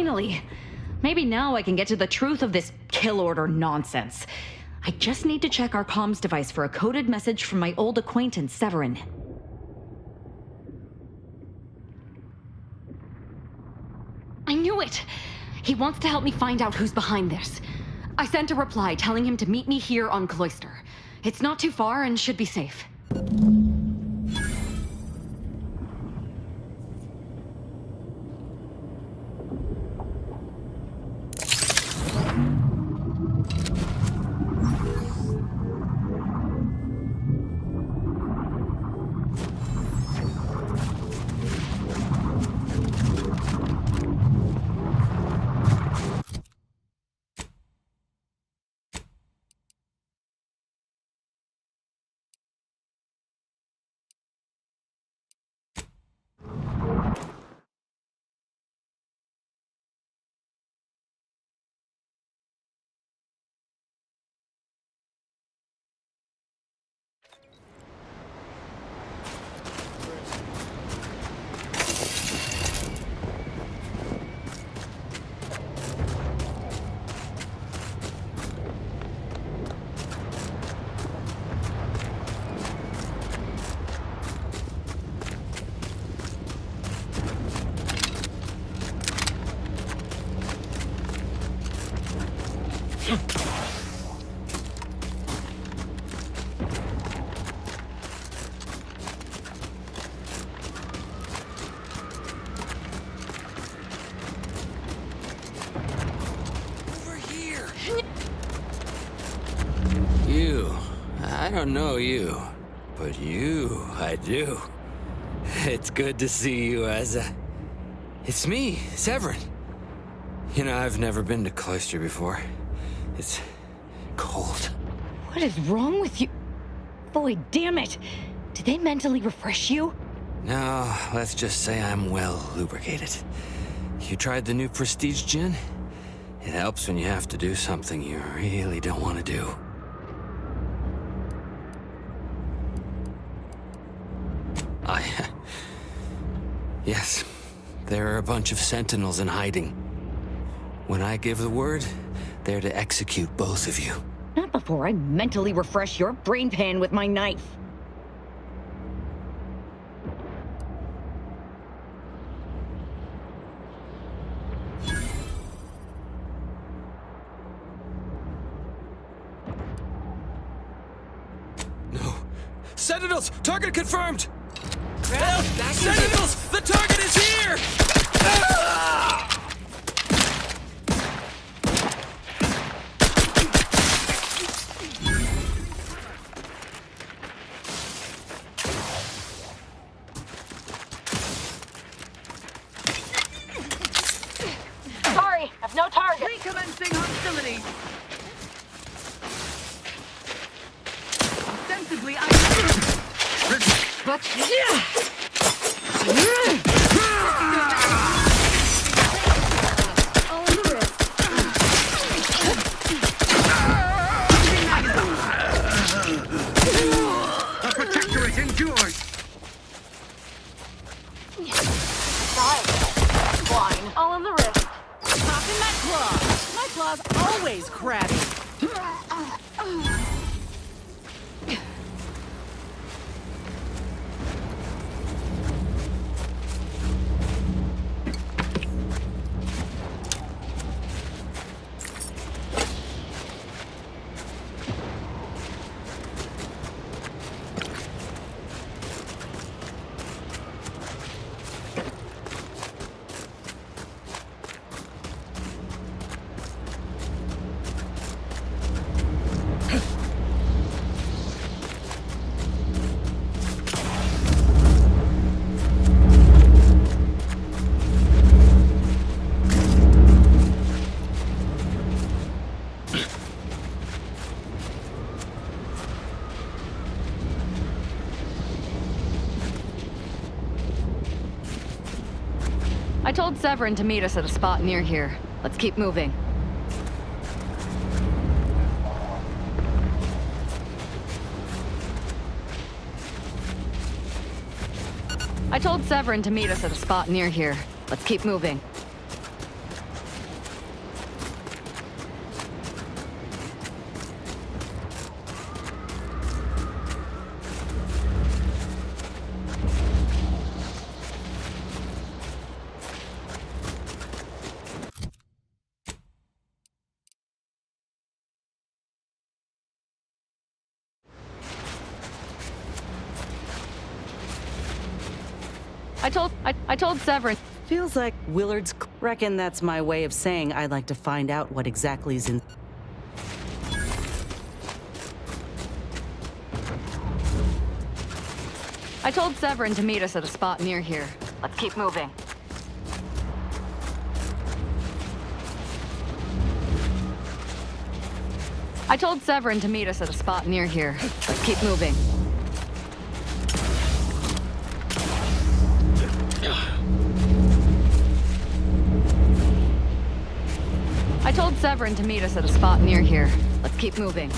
Finally! Maybe now I can get to the truth of this kill order nonsense. I just need to check our comms device for a coded message from my old acquaintance, Severin. I knew it! He wants to help me find out who's behind this. I sent a reply telling him to meet me here on Cloister. It's not too far and should be safe. I don't know you, but you, I do. It's good to see you, Asa. It's me, Severin. You know, I've never been to Cloister before. It's cold. What is wrong with you? Boy, damn it! Did they mentally refresh you? No, let's just say I'm well lubricated. You tried the new Prestige gin? It helps when you have to do something you really don't want to do. Yes, there are a bunch of sentinels in hiding. When I give the word, they're to execute both of you. Not before I mentally refresh your brain pan with my knife. No. Sentinels! Target confirmed! Sentinels! The target is here! Sorry, I've no target. Recommencing hostility. Ostensibly, But the protectorate endures. Fine. All in the wrist. Popping that claw. My claw's always crabby. I told Severin to meet us at a spot near here. Let's keep moving. I told Severin to meet us at a spot near here. Let's keep moving. I told Severin. Feels like Willard's. Reckon that's my way of saying I'd like to find out what exactly is in. I told Severin to meet us at a spot near here. Let's keep moving. I told Severin to meet us at a spot near here. Let's keep moving. I told Severin to meet us at a spot near here. Let's keep moving.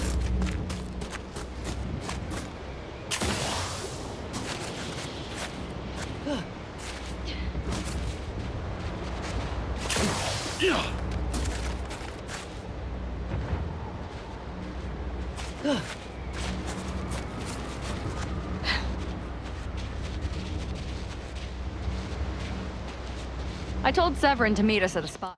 I told Severin to meet us at a spot.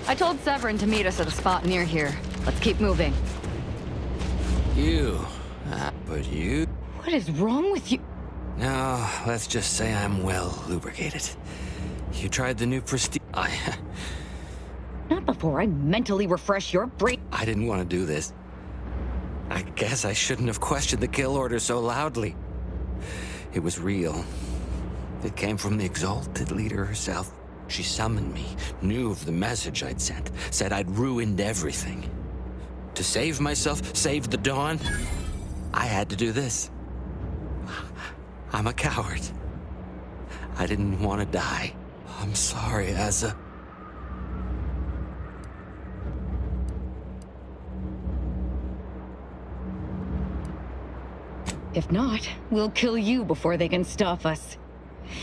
I told Severin to meet us at a spot near here. Let's keep moving. But you... What is wrong with you? No, let's just say I'm well lubricated. You tried the new Prestige... Not before I mentally refresh your brain. I didn't want to do this. I guess I shouldn't have questioned the kill order so loudly. It was real. It came from the Exalted Leader herself. She summoned me, knew of the message I'd sent, said I'd ruined everything. To save myself, save the Dawn, I had to do this. I'm a coward. I didn't want to die. I'm sorry, Asa. If not, we'll kill you before they can stop us.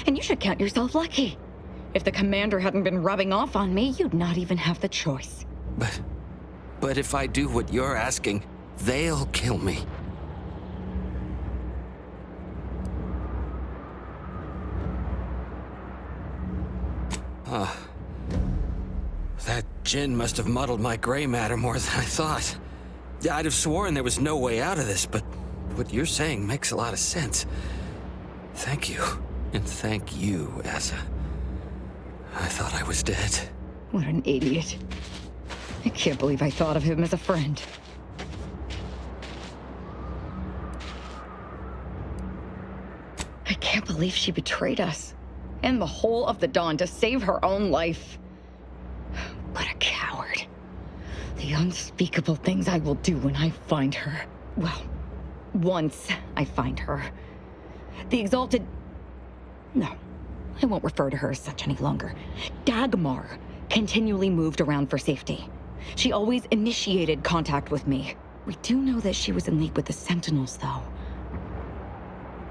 And you should count yourself lucky. If the commander hadn't been rubbing off on me, you'd not even have the choice. But if I do what you're asking, they'll kill me. That gin must have muddled my gray matter more than I thought. I'd have sworn there was no way out of this, but what you're saying makes a lot of sense. Thank you. And thank you, Asa. I thought I was dead. What an idiot. I can't believe I thought of him as a friend. I can't believe she betrayed us. And the whole of the Dawn to save her own life. What a coward. The unspeakable things I will do when I find her. Well, once I find her. The Exalted... No, I won't refer to her as such any longer. Dagmar continually moved around for safety. She always initiated contact with me, We do know that she was in league with the Sentinels, though.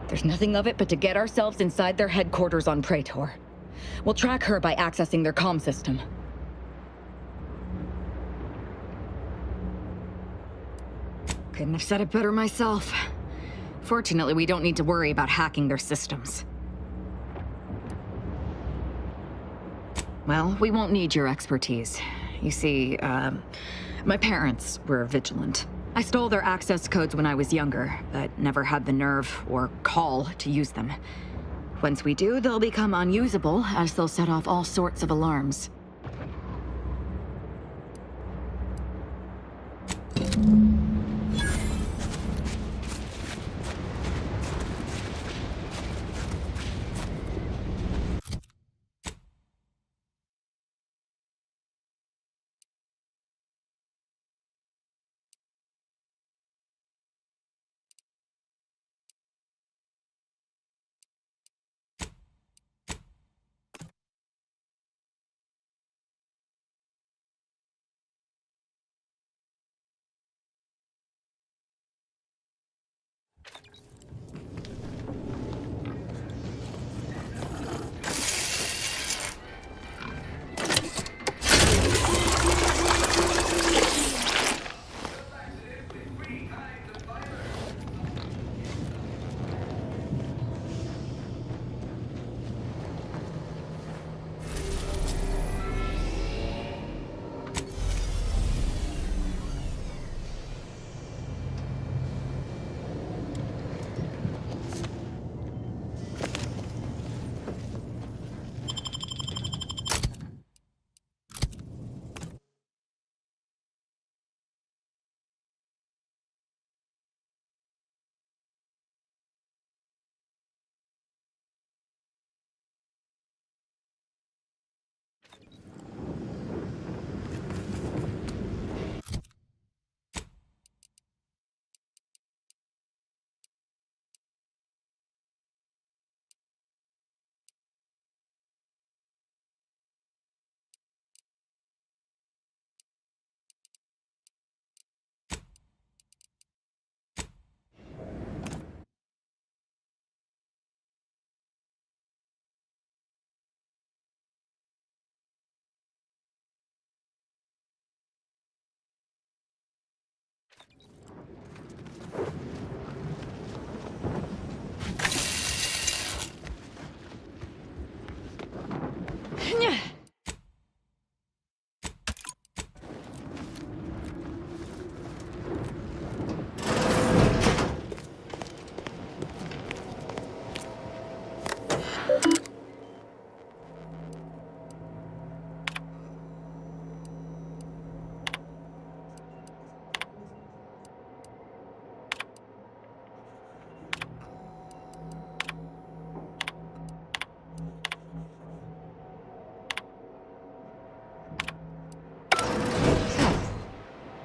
There's nothing of it but to get ourselves inside their headquarters on Praetor. We'll track her by accessing their comm system. Couldn't have said it better myself. Fortunately, we don't need to worry about hacking their systems. Well, we won't need your expertise. You see, my parents were vigilant. I stole their access codes when I was younger, but never had the nerve or call to use them. Once we do, they'll become unusable, as they'll set off all sorts of alarms.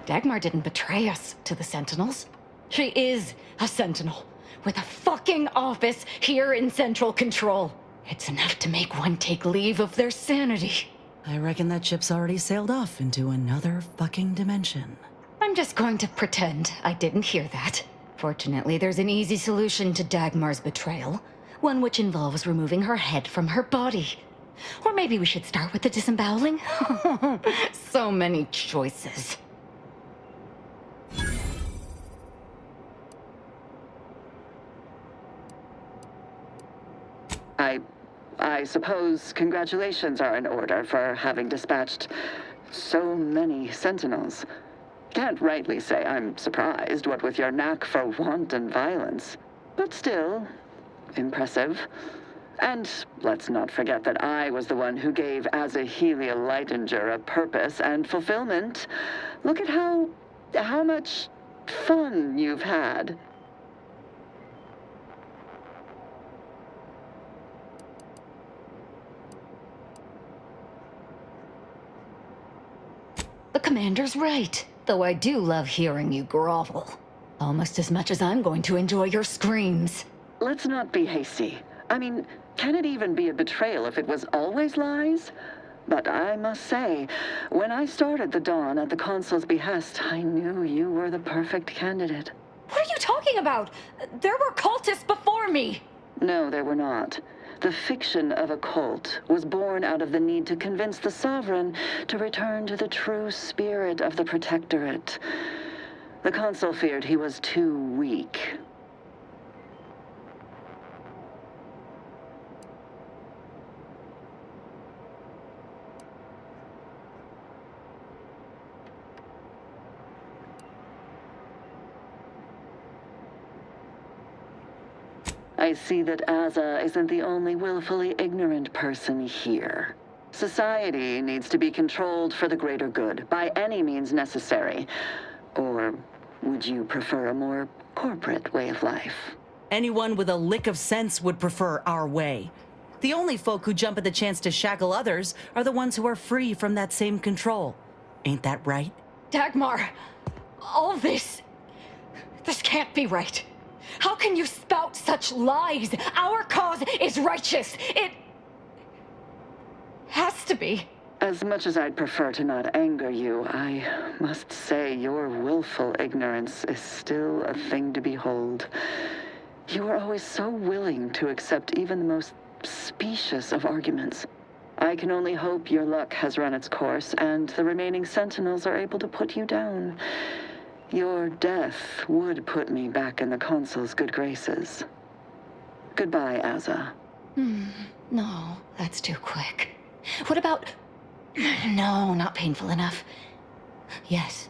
Dagmar didn't betray us to the Sentinels. She is a Sentinel, with a fucking office here in Central Control. It's enough to make one take leave of their sanity. I reckon that ship's already sailed off into another fucking dimension. I'm just going to pretend I didn't hear that. Fortunately, there's an easy solution to Dagmar's betrayal. One which involves removing her head from her body. Or maybe we should start with the disemboweling? So many choices. I suppose congratulations are in order for having dispatched so many Sentinels. Can't rightly say I'm surprised, what with your knack for wanton violence. But still, impressive. And let's not forget that I was the one who gave Azahelia Leitinger a purpose and fulfillment. Look at how much fun you've had. The commander's right, though I do love hearing you grovel. Almost as much as I'm going to enjoy your screams. Let's not be hasty. I mean, can it even be a betrayal if it was always lies? But I must say, when I started the Dawn at the Consul's behest, I knew you were the perfect candidate. What are you talking about? There were cultists before me. No, there were not. The fiction of a cult was born out of the need to convince the Sovereign to return to the true spirit of the Protectorate. The Consul feared he was too weak. I see that Aza isn't the only willfully ignorant person here. Society needs to be controlled for the greater good, by any means necessary. Or would you prefer a more corporate way of life? Anyone with a lick of sense would prefer our way. The only folk who jump at the chance to shackle others are the ones who are free from that same control. Ain't that right? Dagmar, all this can't be right. How can you spout such lies? Our cause is righteous. It has to be. As much as I'd prefer to not anger you, I must say your willful ignorance is still a thing to behold. You are always so willing to accept even the most specious of arguments. I can only hope your luck has run its course and the remaining Sentinels are able to put you down. Your death would put me back in the Consul's good graces. Goodbye, Aza. No, that's too quick. What about... No, not painful enough. Yes,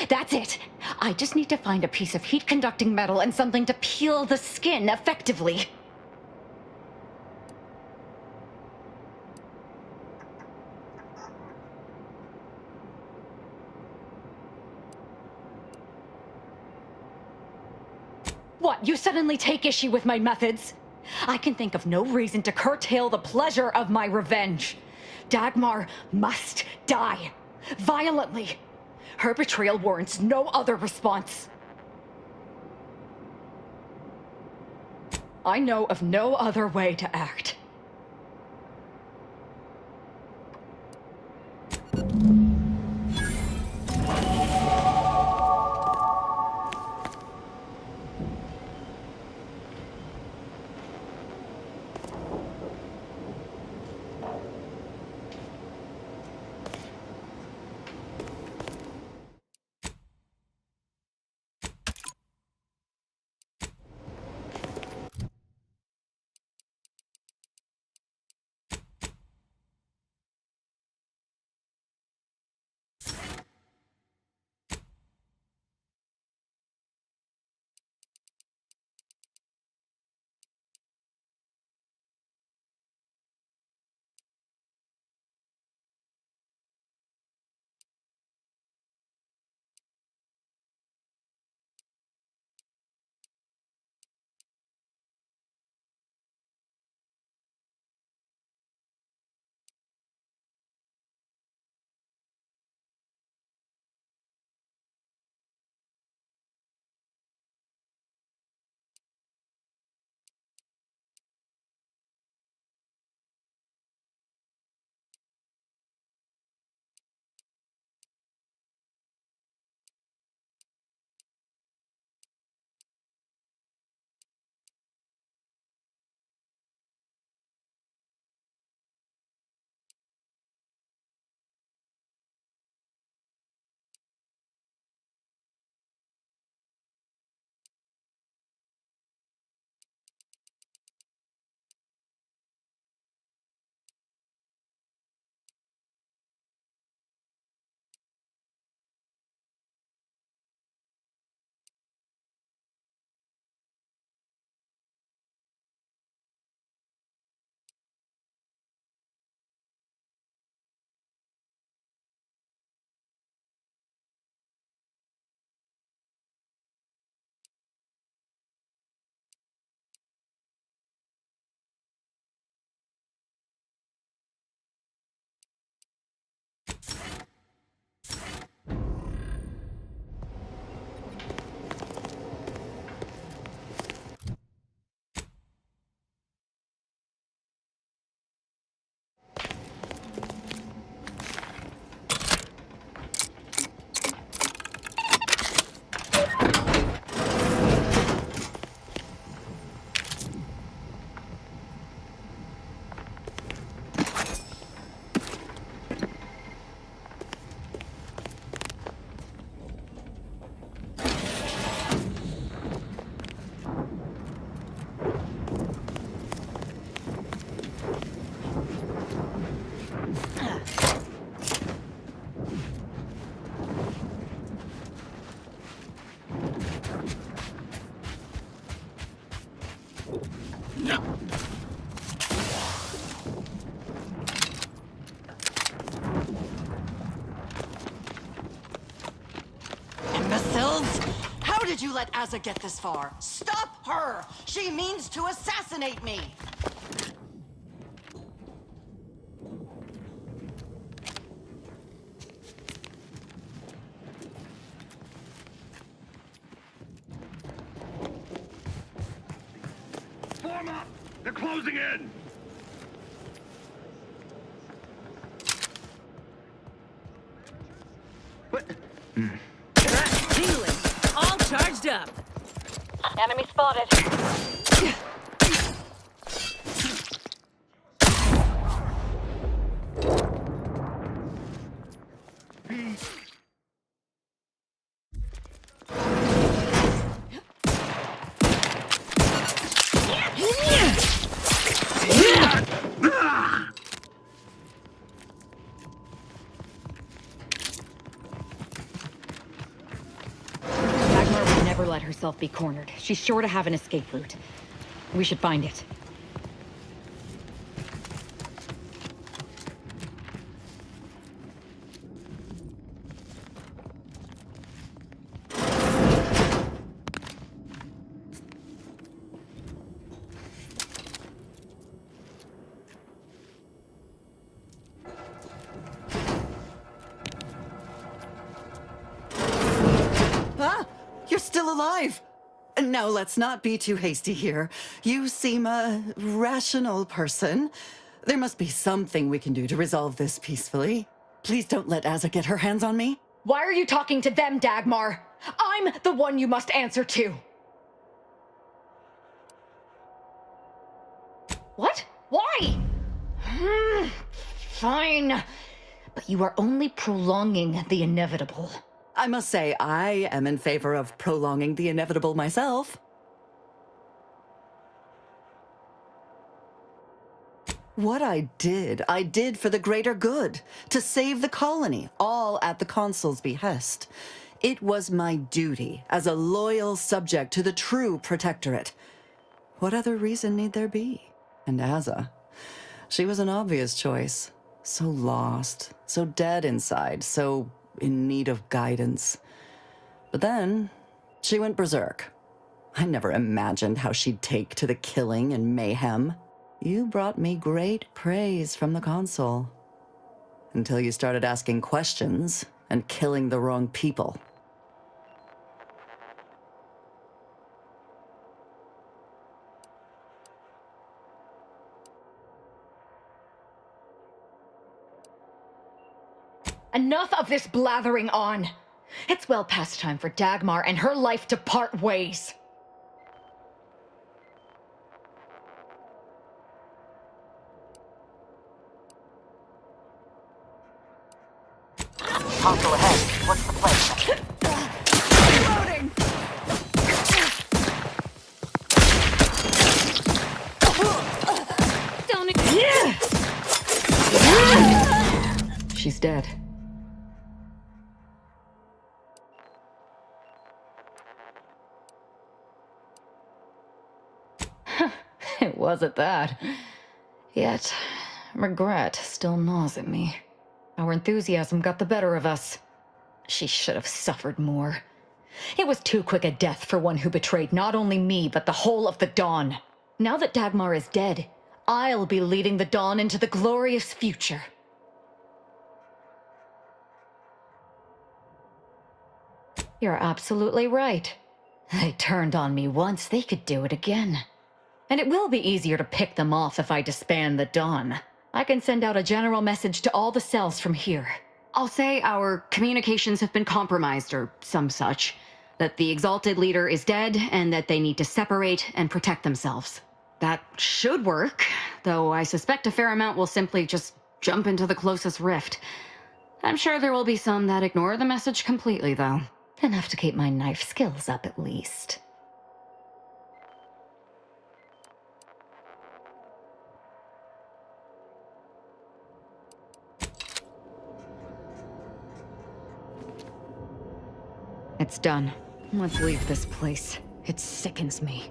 that's it. I just need to find a piece of heat-conducting metal and something to peel the skin effectively. What, you suddenly take issue with my methods? I can think of no reason to curtail the pleasure of my revenge. Dagmar must die. Violently. Her betrayal warrants no other response. I know of no other way to act. did you let Azza get this far? Stop her! She means to assassinate me! Form up! They're closing in! What? Tingling. All charged up. Enemy spotted. Dagmar would never let herself be cornered. She's sure to have an escape route. We should find it. Ah! You're still alive! Now, let's not be too hasty here. You seem a rational person. There must be something we can do to resolve this peacefully. Please don't let Azza get her hands on me. Why are you talking to them, Dagmar? I'm the one you must answer to. What? Why? Fine. But you are only prolonging the inevitable. I must say, I am in favor of prolonging the inevitable myself. What I did for the greater good, to save the colony, all at the Consul's behest. It was my duty as a loyal subject to the true Protectorate. What other reason need there be? And Azza, she was an obvious choice. So lost, so dead inside, so in need of guidance. But then, she went berserk. I never imagined how she'd take to the killing and mayhem. You brought me great praise from the Consul. Until you started asking questions and killing the wrong people. Enough of this blathering on. It's well past time for Dagmar and her life to part ways. Consul ahead. What's the plan? Reloading! Don't... She's dead. It was at that. Yet, regret still gnaws at me. Our enthusiasm got the better of us. She should have suffered more. It was too quick a death for one who betrayed not only me, but the whole of the Dawn. Now that Dagmar is dead, I'll be leading the Dawn into the glorious future. You're absolutely right. They turned on me once, they could do it again. And it will be easier to pick them off if I disband the Dawn. I can send out a general message to all the cells from here. I'll say our communications have been compromised or some such. That the Exalted Leader is dead and that they need to separate and protect themselves. That should work, though I suspect a fair amount will simply just jump into the closest rift. I'm sure there will be some that ignore the message completely, though. Enough to keep my knife skills up at least. It's done. Let's leave this place. It sickens me.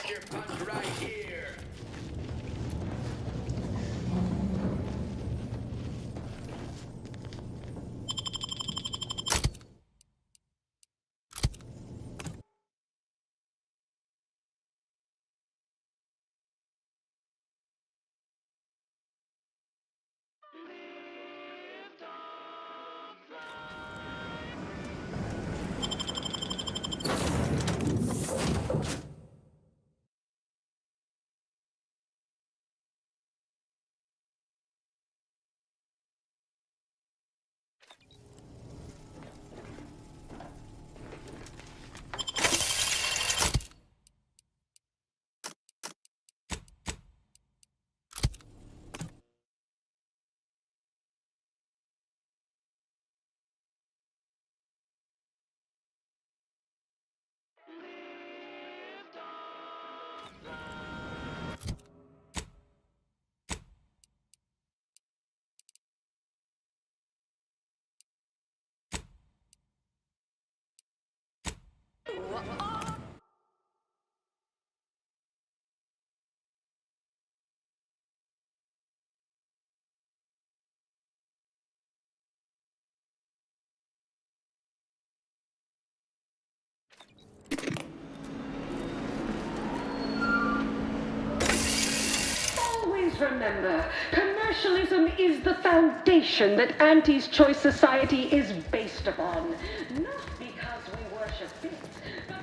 Sucker punch right here. Always remember, commercialism is the foundation that Auntie's Choice Society is based upon. Not because we worship it, but...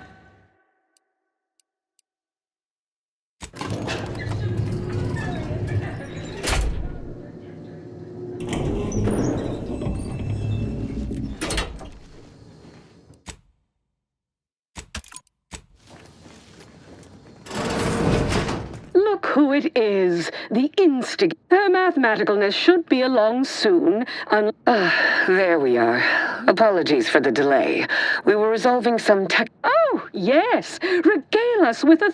Look who it is, the instig. Her mathematicalness should be along soon. There we are. Apologies for the delay. We were resolving some tech... Oh, yes. Regale us with a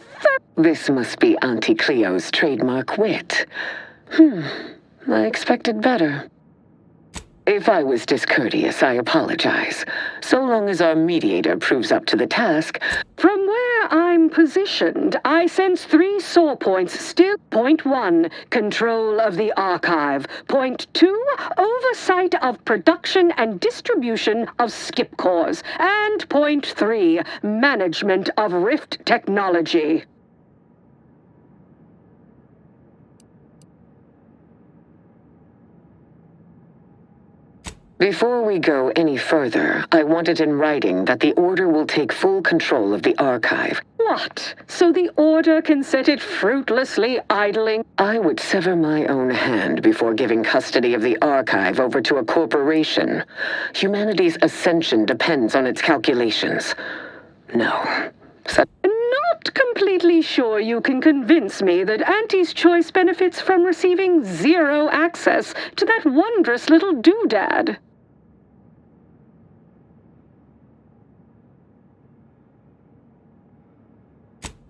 This must be Auntie Cleo's trademark wit. I expected better. If I was discourteous, I apologize. So long as our mediator proves up to the task... From where I'm positioned, I sense 3 sore points still. Point 1, control of the archive. Point 2, oversight of production and distribution of skip cores. And point 3, management of Rift technology. Before we go any further, I want it in writing that the Order will take full control of the archive. What? So the Order can set it fruitlessly idling? I would sever my own hand before giving custody of the archive over to a corporation. Humanity's ascension depends on its calculations. No. Not completely sure you can convince me that Auntie's Choice benefits from receiving 0 access to that wondrous little doodad.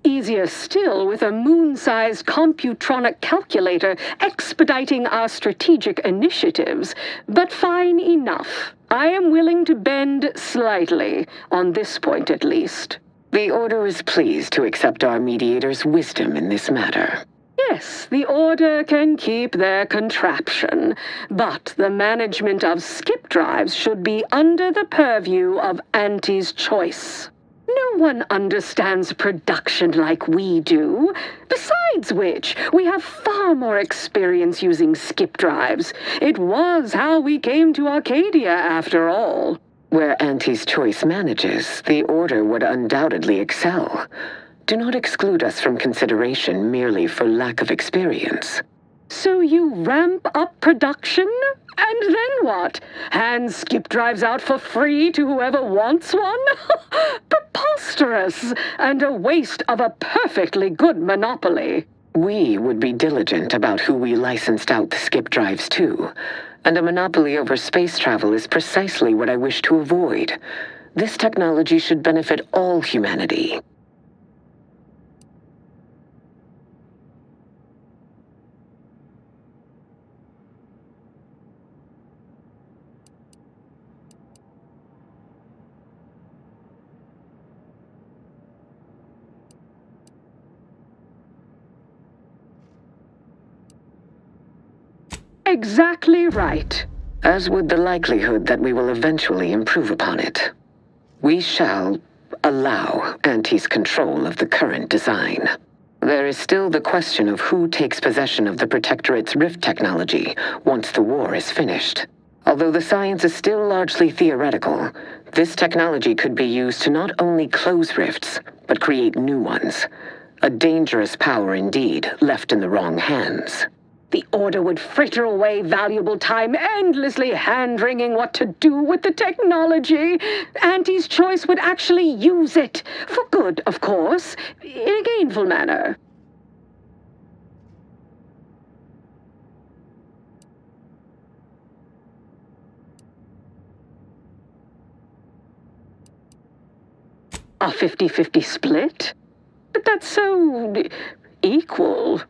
Easier still with a moon-sized computronic calculator expediting our strategic initiatives. But fine enough. I am willing to bend slightly, on this point at least. The Order is pleased to accept our mediator's wisdom in this matter. Yes, the Order can keep their contraption, but the management of skip drives should be under the purview of Auntie's Choice. No one understands production like we do. Besides which, we have far more experience using skip drives. It was how we came to Arcadia, after all. Where Auntie's Choice manages, the Order would undoubtedly excel. Do not exclude us from consideration merely for lack of experience. So you ramp up production? And then what? Hand skip drives out for free to whoever wants one? Preposterous! And a waste of a perfectly good monopoly. We would be diligent about who we licensed out the skip drives to. And a monopoly over space travel is precisely what I wish to avoid. This technology should benefit all humanity. exactly right. As would the likelihood that we will eventually improve upon it. We shall allow Auntie's control of the current design. There is still the question of who takes possession of the Protectorate's rift technology once the war is finished. Although the science is still largely theoretical, this technology could be used to not only close rifts, but create new ones. A dangerous power indeed, left in the wrong hands. The Order would fritter away valuable time endlessly hand-wringing what to do with the technology. Auntie's Choice would actually use it. For good, of course. In a gainful manner. A 50-50 split? But that's so equal.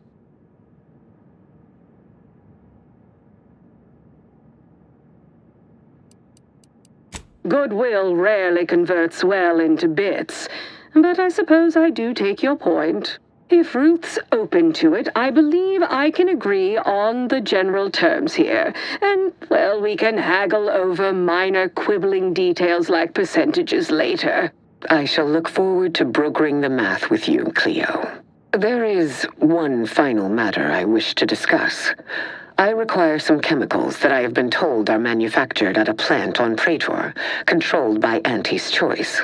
Goodwill rarely converts well into bits, but I suppose I do take your point. If Ruth's open to it, I believe I can agree on the general terms here. And, well, we can haggle over minor quibbling details like percentages later. I shall look forward to brokering the math with you, Cleo. There is one final matter I wish to discuss. I require some chemicals that I have been told are manufactured at a plant on Praetor, controlled by Auntie's Choice.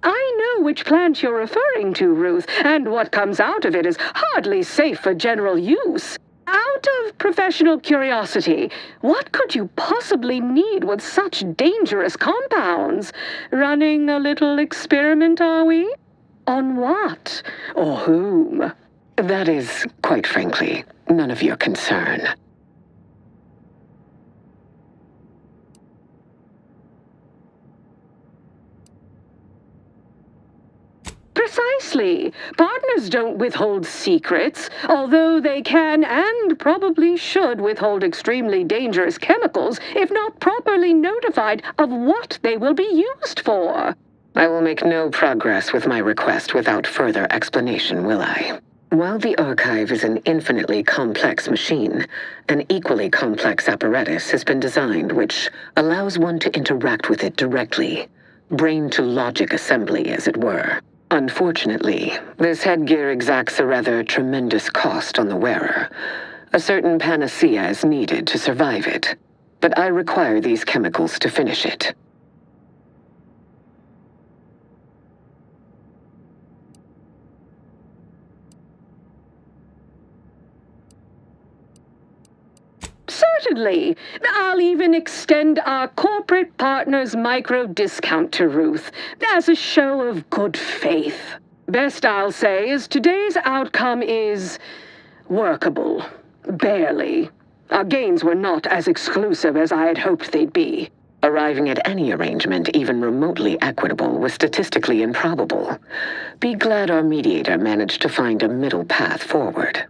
I know which plant you're referring to, Ruth, and what comes out of it is hardly safe for general use. Out of professional curiosity, what could you possibly need with such dangerous compounds? Running a little experiment, are we? On what? Or whom? That is, quite frankly, none of your concern. Precisely. Partners don't withhold secrets, although they can and probably should withhold extremely dangerous chemicals if not properly notified of what they will be used for. I will make no progress with my request without further explanation, will I? While the Archive is an infinitely complex machine, an equally complex apparatus has been designed which allows one to interact with it directly. Brain-to-logic assembly, as it were. Unfortunately, this headgear exacts a rather tremendous cost on the wearer. A certain panacea is needed to survive it, but I require these chemicals to finish it. Certainly. I'll even extend our corporate partner's micro discount to Ruth as a show of good faith. Best I'll say is today's outcome is workable. Barely. Our gains were not as exclusive as I had hoped they'd be. Arriving at any arrangement even remotely equitable was statistically improbable. Be glad our mediator managed to find a middle path forward.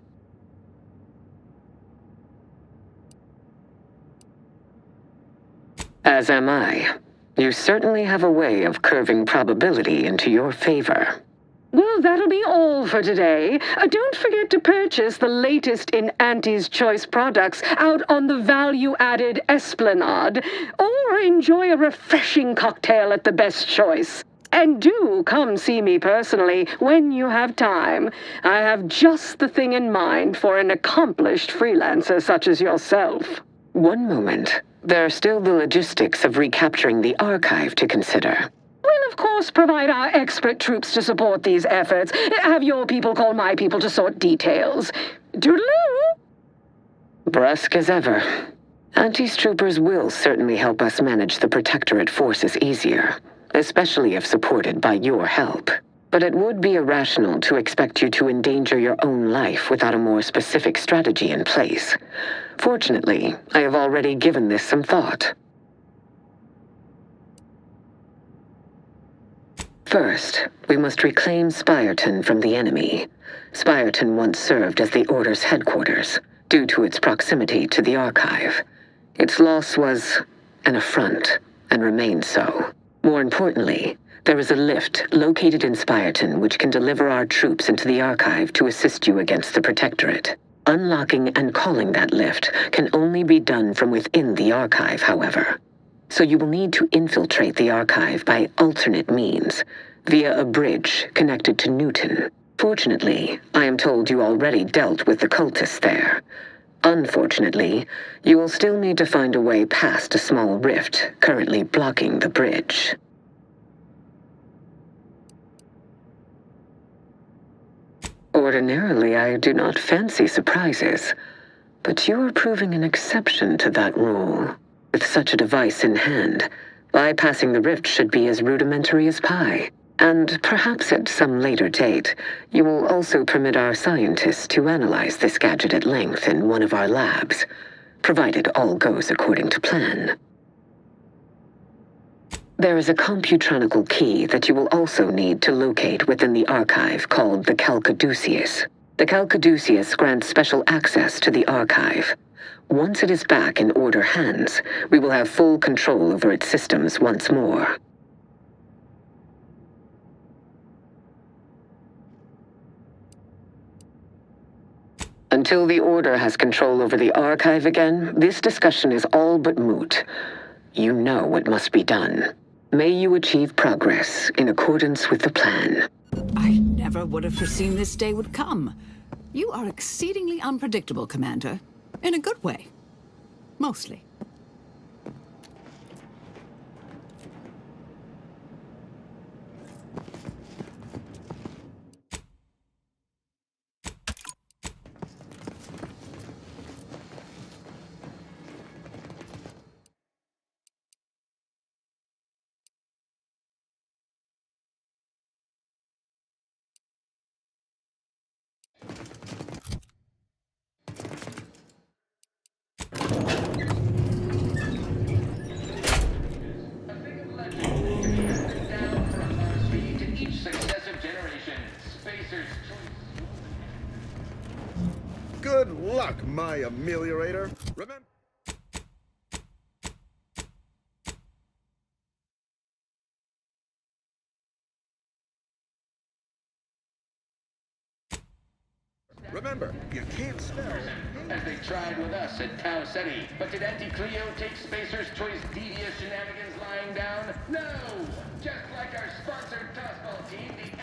As am I. You certainly have a way of curving probability into your favor. Well, that'll be all for today. Don't forget to purchase the latest in Auntie's Choice products out on the value-added Esplanade, or enjoy a refreshing cocktail at the Best Choice. And do come see me personally when you have time. I have just the thing in mind for an accomplished freelancer such as yourself. One moment. There are still the logistics of recapturing the Archive to consider. We'll, of course, provide our expert troops to support these efforts. Have your people call my people to sort details. Toodaloo! Brusque as ever. Auntie's troopers will certainly help us manage the Protectorate forces easier, especially if supported by your help. But it would be irrational to expect you to endanger your own life without a more specific strategy in place. Fortunately, I have already given this some thought. First, we must reclaim Spyreton from the enemy. Spyreton once served as the Order's headquarters, due to its proximity to the Archive. Its loss was an affront, and remains so. More importantly, There is a lift located in Spyreton which can deliver our troops into the Archive to assist you against the Protectorate. Unlocking and calling that lift can only be done from within the Archive, however. So you will need to infiltrate the Archive by alternate means, via a bridge connected to Newton. Fortunately, I am told you already dealt with the cultists there. Unfortunately, you will still need to find a way past a small rift currently blocking the bridge. Ordinarily, I do not fancy surprises, but you are proving an exception to that rule. With such a device in hand, bypassing the rift should be as rudimentary as pie. And perhaps at some later date, you will also permit our scientists to analyze this gadget at length in one of our labs, provided all goes according to plan. There is a computronical key that you will also need to locate within the Archive called the Calcaduceus. The Calcaduceus grants special access to the Archive. Once it is back in Order hands, we will have full control over its systems once more. Until the Order has control over the Archive again, this discussion is all but moot. You know what must be done. May you achieve progress in accordance with the plan. I never would have foreseen this day would come. You are exceedingly unpredictable, Commander. In a good way. Mostly. Good luck, my ameliorator. Remember. Remember, you can't spell. As they tried with us at Tau Ceti. But did Anti-Cleo take Spacer's Choice devious shenanigans lying down? No! Just like our sponsored tossball team, the...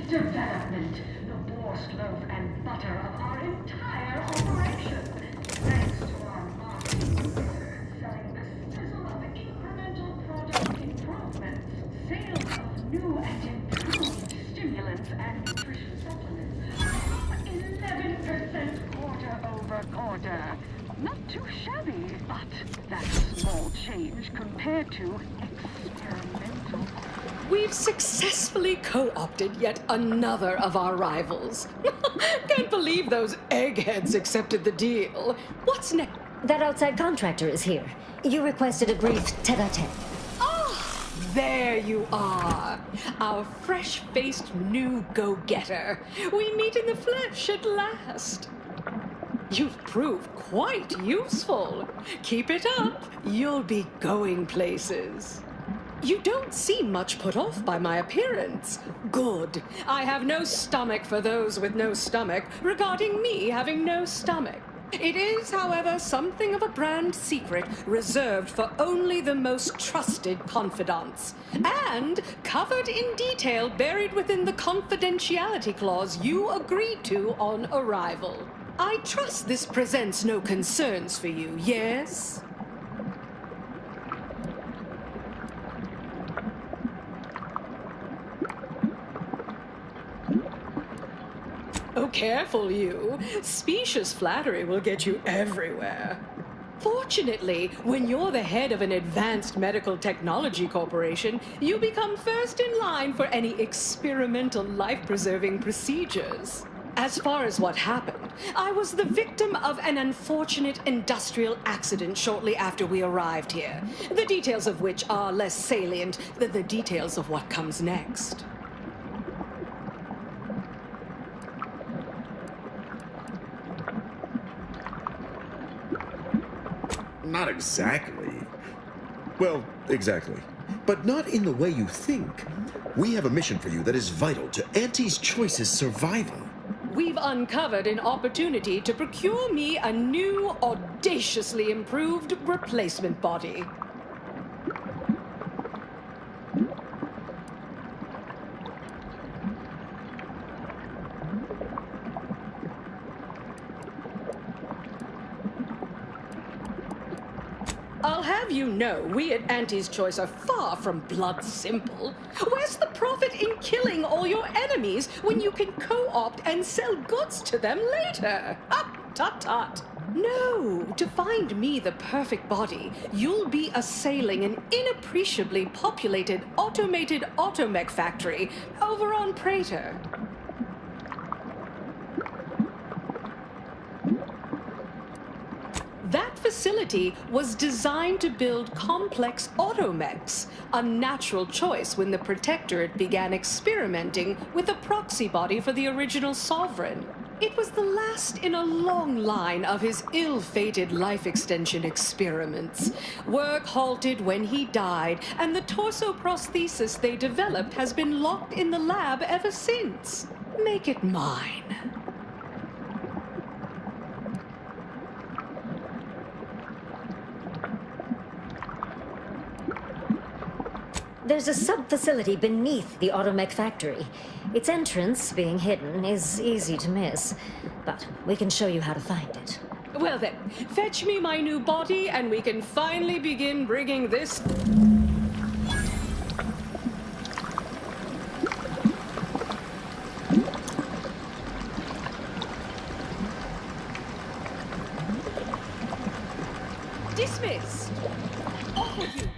Development, the borscht loaf and butter of our entire operation. Thanks to our marketing wizard selling the sizzle of incremental product improvements, sales of new and improved stimulants and nutrition supplements. 11% quarter-over-quarter. Not too shabby, but that's small change compared to experimental. We've successfully co-opted yet another of our rivals. Can't believe those eggheads accepted the deal. What's next? That outside contractor is here. You requested a brief tete-a-tete. Oh, there you are. Our fresh-faced new go-getter. We meet in the flesh at last. You've proved quite useful. Keep it up. You'll be going places. You don't seem much put off by my appearance. Good. I have no stomach for those with no stomach regarding me having no stomach. It is, however, something of a brand secret reserved for only the most trusted confidants, and covered in detail buried within the confidentiality clause you agreed to on arrival. I trust this presents no concerns for you, yes? Oh, careful you. Specious flattery will get you everywhere. Fortunately, when you're the head of an advanced medical technology corporation, you become first in line for any experimental life-preserving procedures. As far as what happened, I was the victim of an unfortunate industrial accident shortly after we arrived here, the details of which are less salient than the details of what comes next. Not exactly. Well, exactly. But not in the way you think. We have a mission for you that is vital to Auntie's Choice's survival. We've uncovered an opportunity to procure me a new, audaciously improved replacement body. I'll have you know, we at Auntie's Choice are far from blood simple. Where's the profit in killing all your enemies when you can co-opt and sell goods to them later? Ah, tut-tut. No, to find me the perfect body, you'll be assailing an inappreciably populated automated automech factory over on Praetor. That facility was designed to build complex automechs, a natural choice when the Protectorate began experimenting with a proxy body for the original Sovereign. It was the last in a long line of his ill-fated life extension experiments. Work halted when he died, and the torso prosthesis they developed has been locked in the lab ever since. Make it mine. There's a sub-facility beneath the automech factory. Its entrance, being hidden, is easy to miss. But we can show you how to find it. Well then, fetch me my new body and we can finally begin bringing this... Dismissed! Off with you!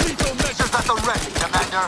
Lethal measures at the ready, Commander.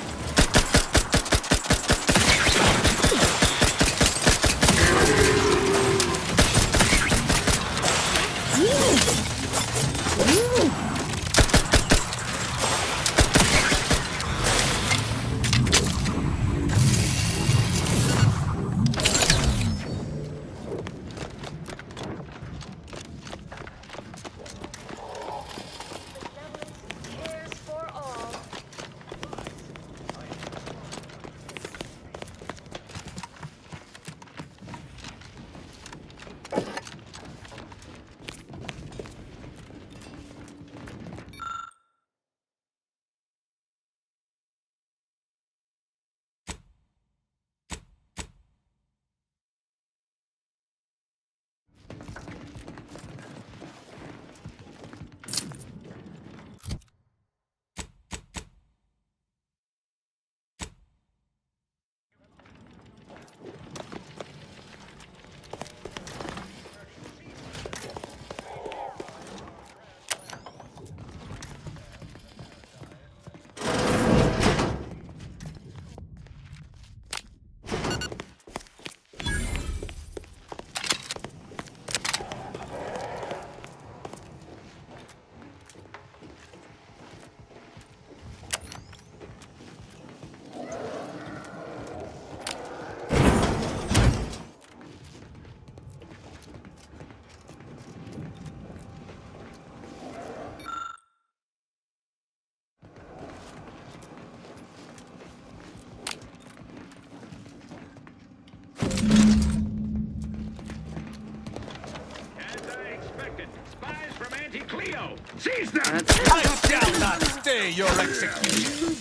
Seize them! I shall not stay your execution.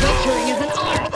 Butchering is an art.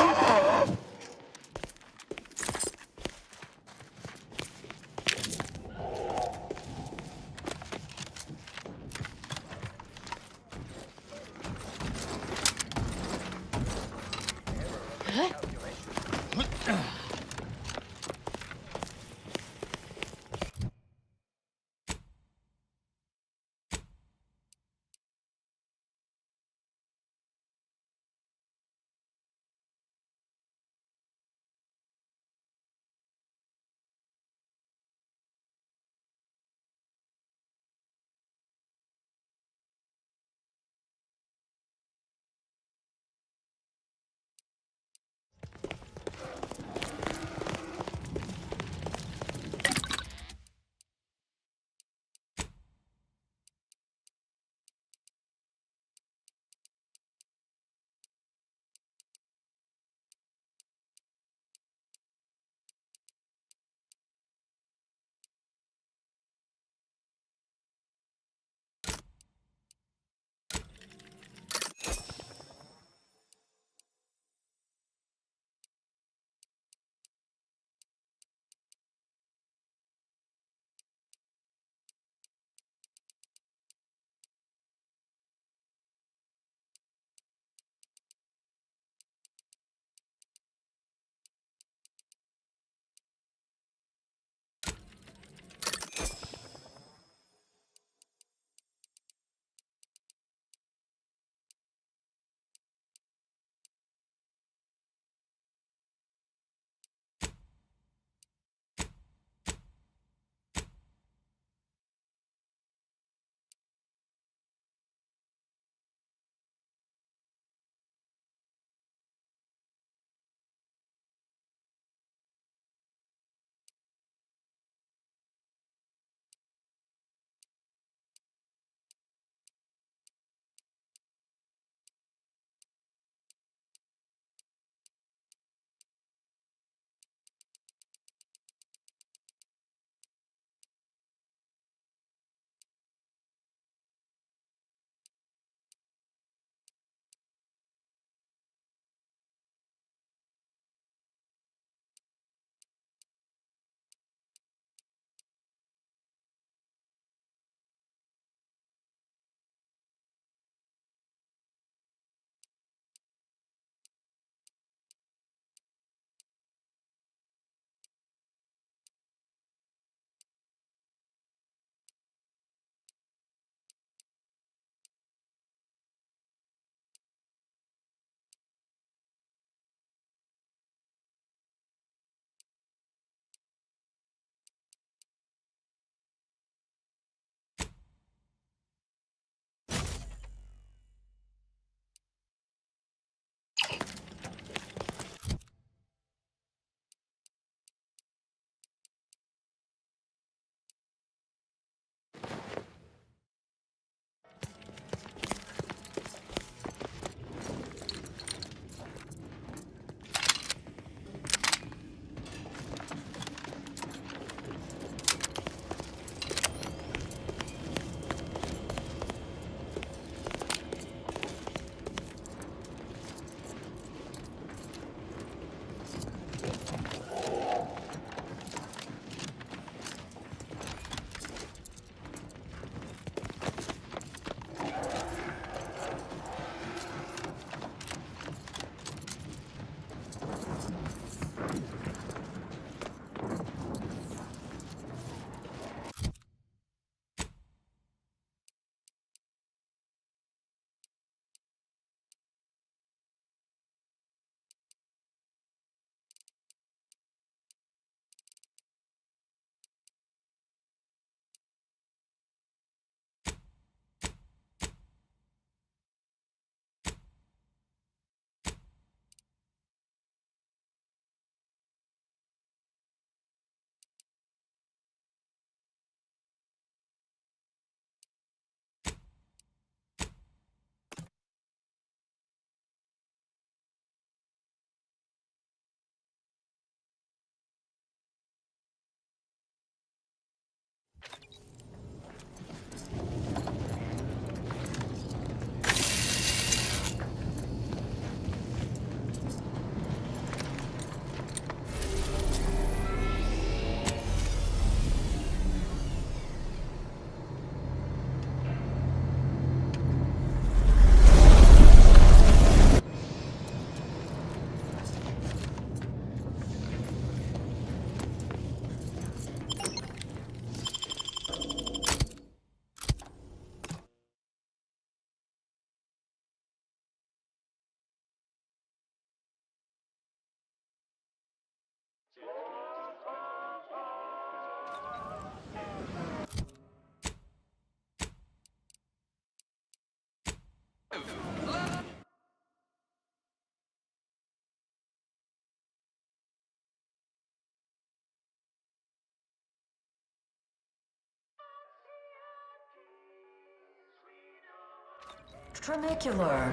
Tramicular.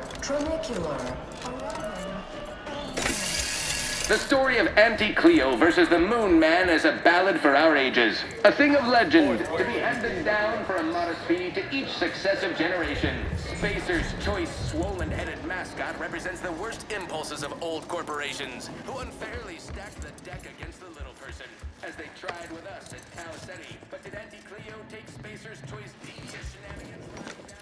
The story of Auntie Cleo versus the Moon Man is a ballad for our ages. A thing of legend to be handed down for a modest fee to each successive generation. Spacer's Choice swollen-headed mascot represents the worst impulses of old corporations, who unfairly stacked the deck against the little person, as they tried with us at Tau Ceti. But did Auntie Cleo take Spacer's Choice devious shenanigans lying down?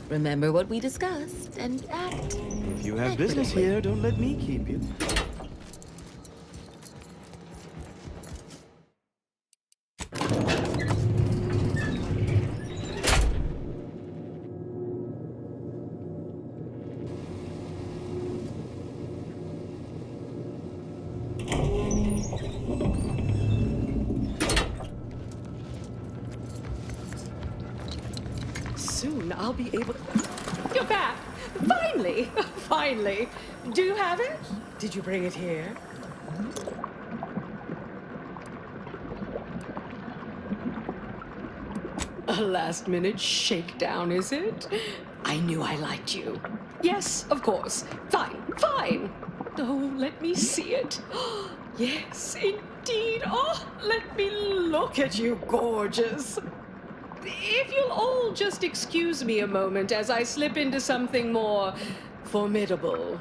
Remember what we discussed and act. If you have business here, don't let me keep you. Soon I'll be able to... You're back! Finally! Finally! Do you have it? Did you bring it here? A last-minute shakedown, is it? I knew I liked you. Yes, of course. Fine, fine. Oh, let me see it. Yes, indeed. Oh, let me look at you, gorgeous. If you'll all just excuse me a moment as I slip into something more formidable.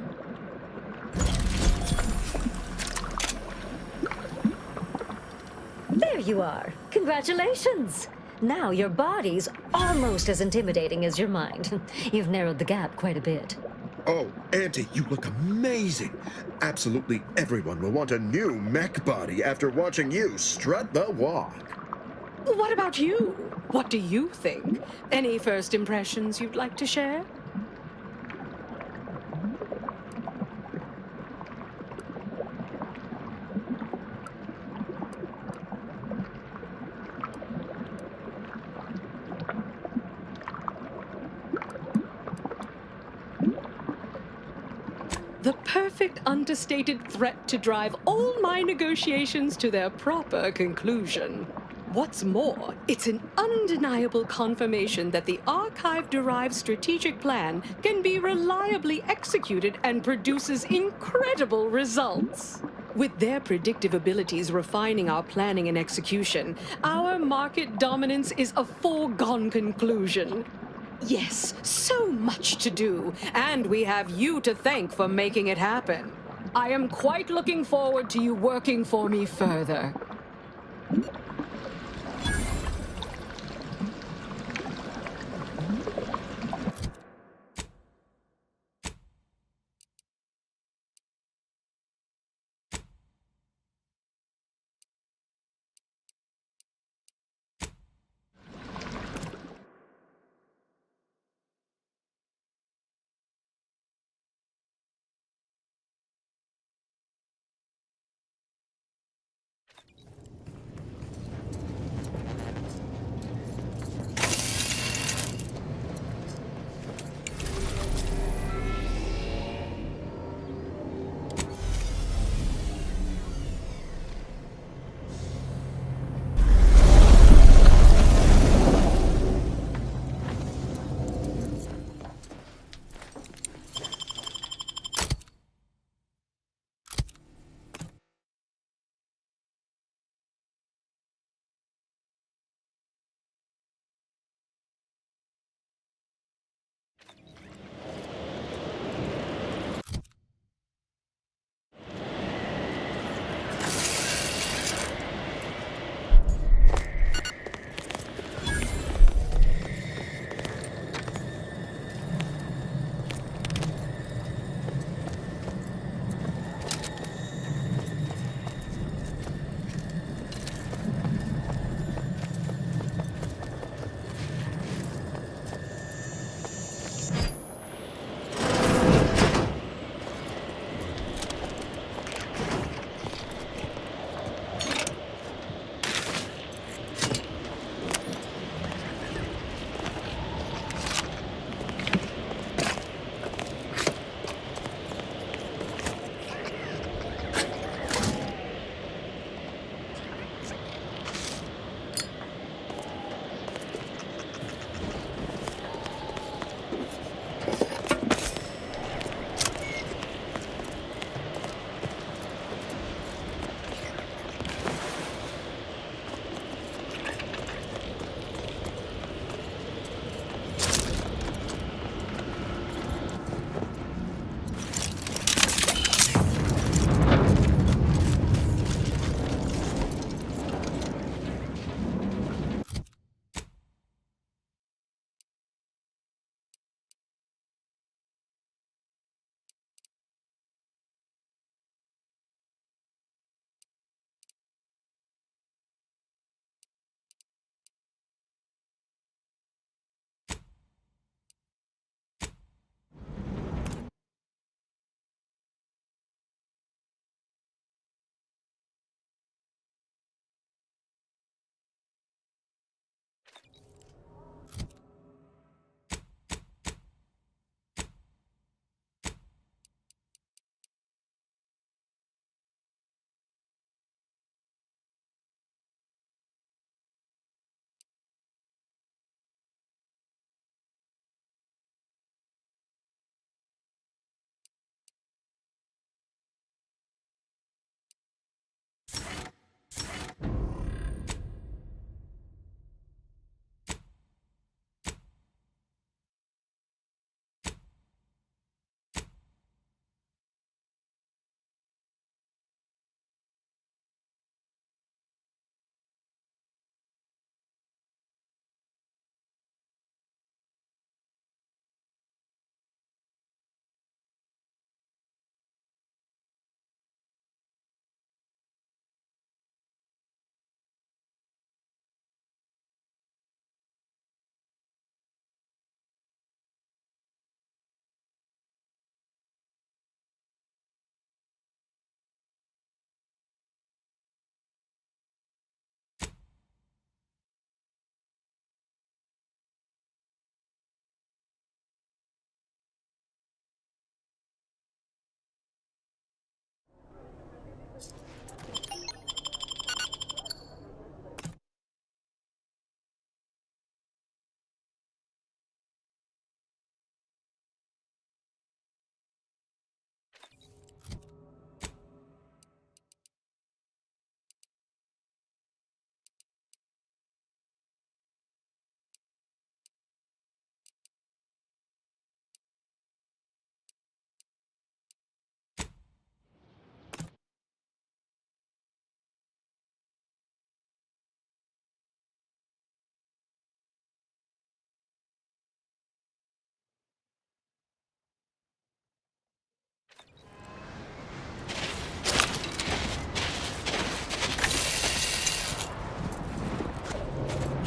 There you are. Congratulations. Now your body's almost as intimidating as your mind. You've narrowed the gap quite a bit. Oh, Auntie, you look amazing. Absolutely everyone will want a new mech body after watching you strut the walk. What about you? What do you think? Any first impressions you'd like to share? The perfect understated threat to drive all my negotiations to their proper conclusion. What's more, it's an undeniable confirmation that the Archive-derived strategic plan can be reliably executed and produces incredible results. With their predictive abilities refining our planning and execution, our market dominance is a foregone conclusion. Yes, so much to do, and we have you to thank for making it happen. I am quite looking forward to you working for me further.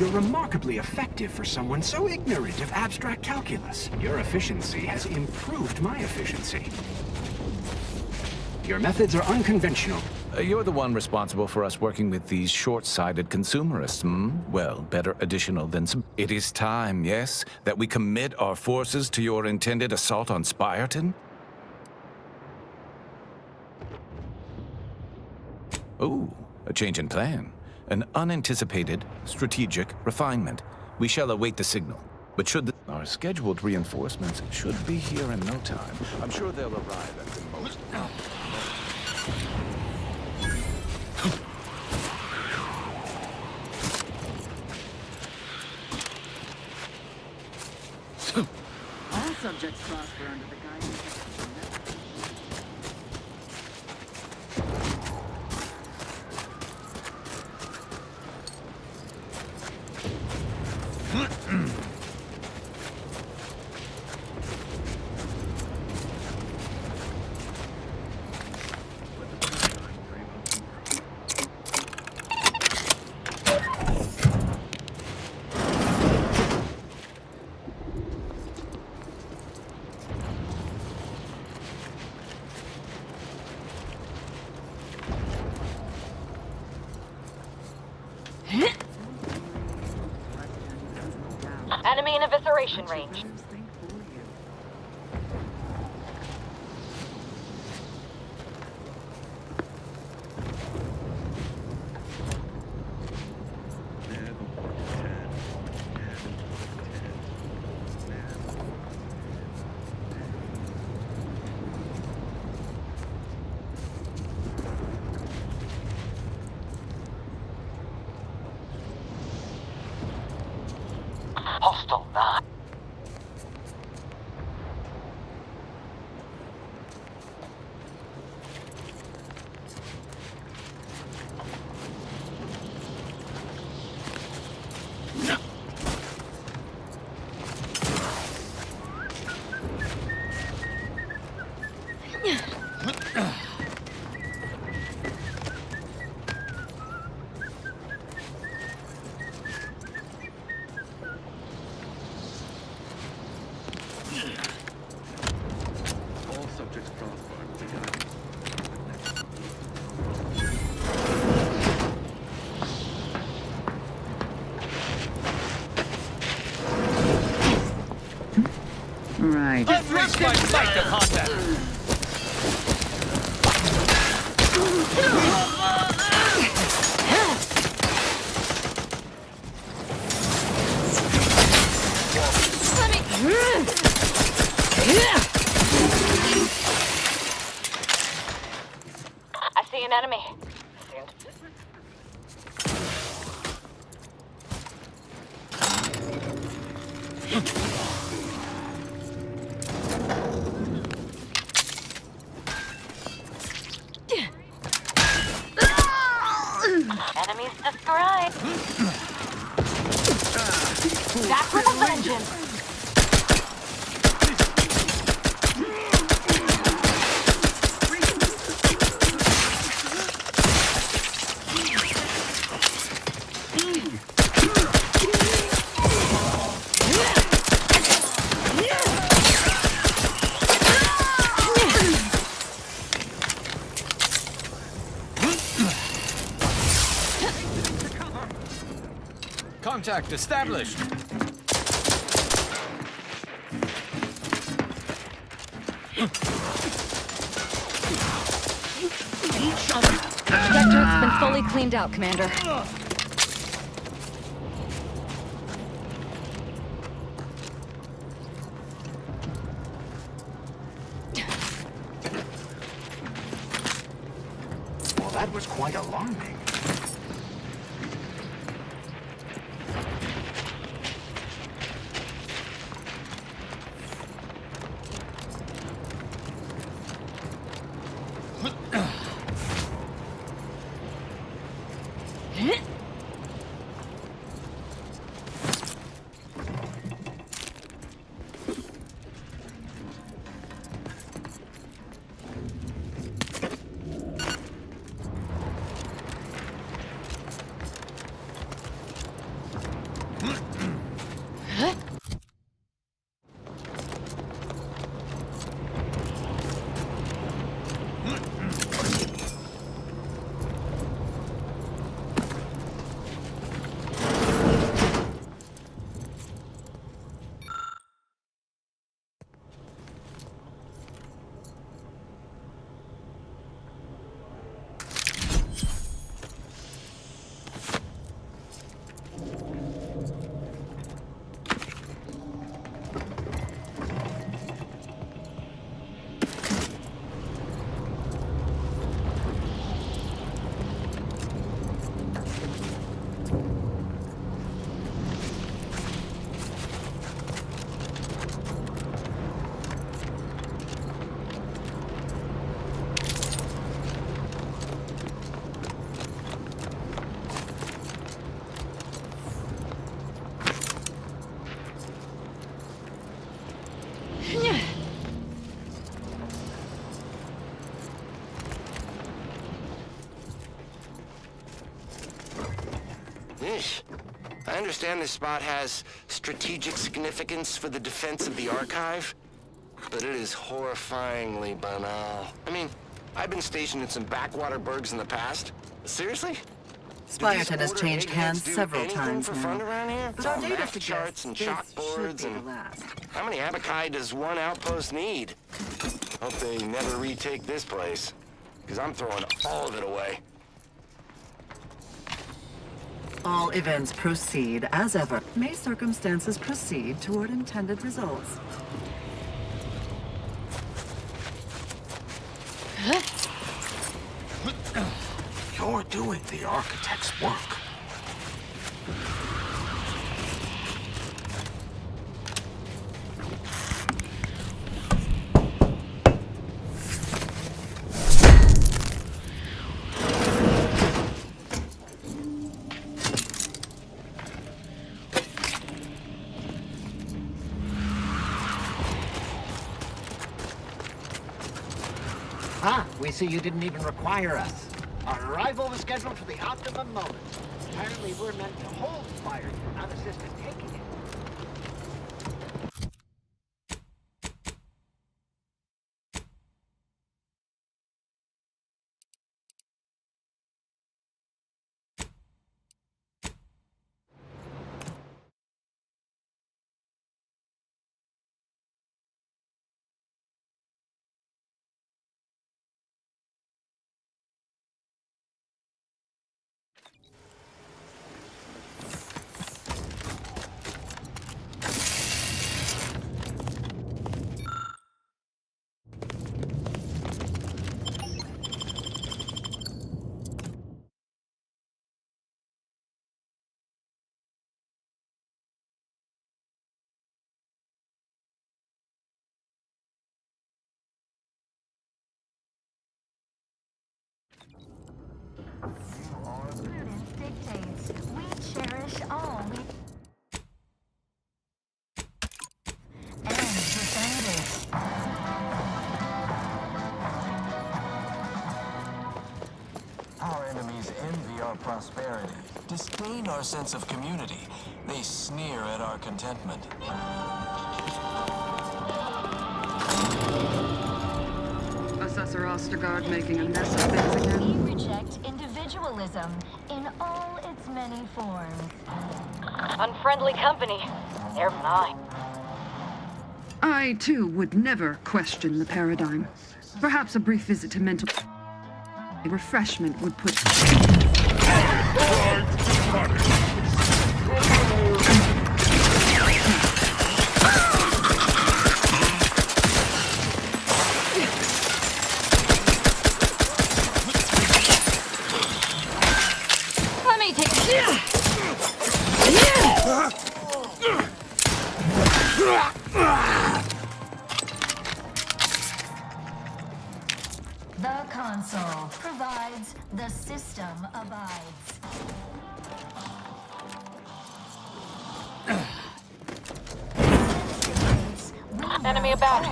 You're remarkably effective for someone so ignorant of abstract calculus. Your efficiency has improved my efficiency. Your methods are unconventional. You're the one responsible for us working with these short-sighted consumerists, hmm? Well, better additional than some. It is time, yes, that we commit our forces to your intended assault on Spyreton? Ooh, a change in plan. An unanticipated, strategic refinement. We shall await the signal. But our scheduled reinforcements should be here in no time. I'm sure they'll arrive at the most... All subjects prosper under the guidance of Enemy in evisceration range. Hostile 9. Right. Unleash my sight to contact! I see an enemy. Enemies described. Back with a vengeance. Contact established. Sector's been fully cleaned out, Commander. Well, that was quite alarming. understand this spot has strategic significance for the defense of the archive, but it is horrifyingly banal. I mean, I've been stationed in some backwater burgs in the past. Seriously? Spireton has changed hands do several anything times for now. fun around here? But our data Map charts suggests and this chalkboards should be and the last. how many Abakai does one outpost need? Hope they never retake this place, because I'm throwing all of it away. All events proceed as ever. May circumstances proceed toward intended results. You're doing the architect's work. Ah, we see you didn't even require us. Our arrival was scheduled for the optimum moment. Apparently we're meant to hold fire, not assist in taking it. Prudence dictates we cherish all we and defend it. Our enemies envy our prosperity, disdain our sense of community. They sneer at our contentment. Assessor Ostergaard making a mess of things again. We reject individualism in all its many forms. Unfriendly company. They're mine. I, too, would never question the paradigm. Perhaps a brief visit to mental refreshment would put... Let me take The console provides, the system abides. Enemy about.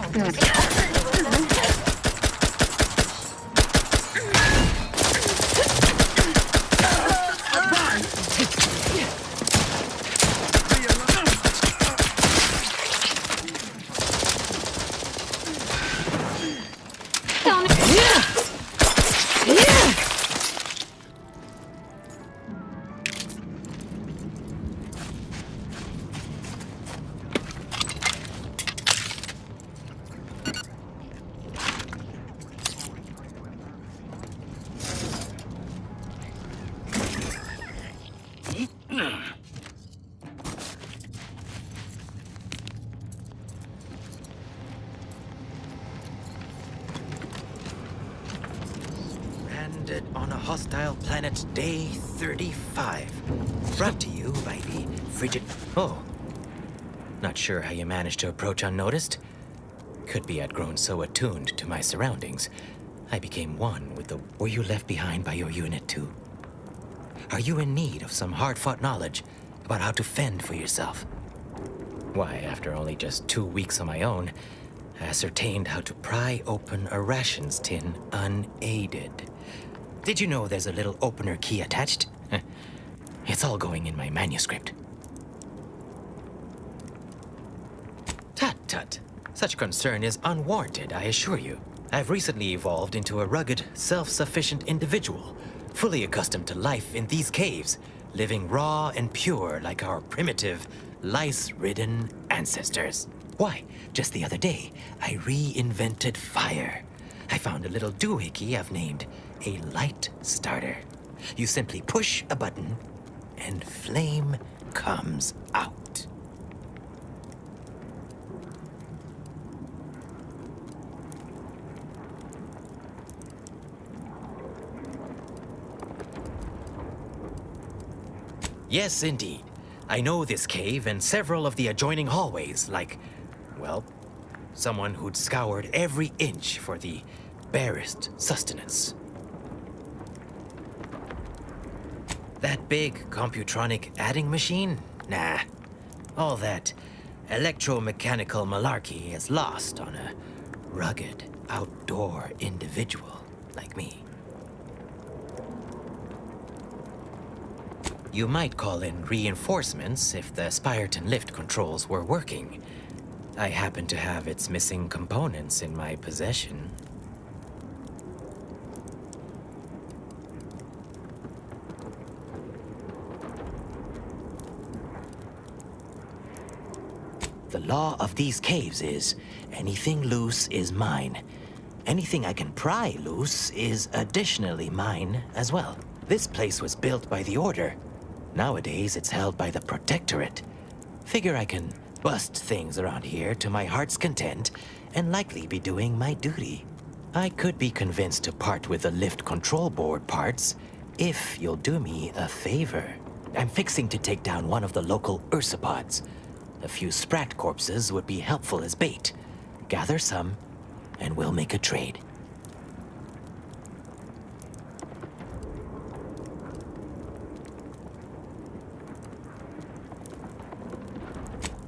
Landed on a hostile planet, day 35. Brought to you by the frigid... Oh. Not sure how you managed to approach unnoticed. Could be I'd grown so attuned to my surroundings, I became one with the... Were you left behind by your unit, too? Are you in need of some hard-fought knowledge about how to fend for yourself? Why, after only just 2 weeks on my own, I ascertained how to pry open a rations tin unaided. Did you know there's a little opener key attached? It's all going in my manuscript. Tut tut. Such concern is unwarranted, I assure you. I've recently evolved into a rugged, self-sufficient individual, fully accustomed to life in these caves, living raw and pure like our primitive, lice-ridden ancestors. Why, just the other day, I reinvented fire. I found a little doohickey I've named a light starter. You simply push a button, and flame comes out. Yes, indeed. I know this cave and several of the adjoining hallways, like, well, someone who'd scoured every inch for the barest sustenance. That big computronic adding machine? Nah. All that electromechanical malarkey is lost on a rugged, outdoor individual like me. You might call in reinforcements if the Spyreton lift controls were working. I happen to have its missing components in my possession. The law of these caves is, anything loose is mine. Anything I can pry loose is additionally mine as well. This place was built by the Order. Nowadays, it's held by the Protectorate. Figure I can bust things around here to my heart's content and likely be doing my duty. I could be convinced to part with the lift control board parts if you'll do me a favor. I'm fixing to take down one of the local ursopods. A few sprat corpses would be helpful as bait. Gather some, and we'll make a trade.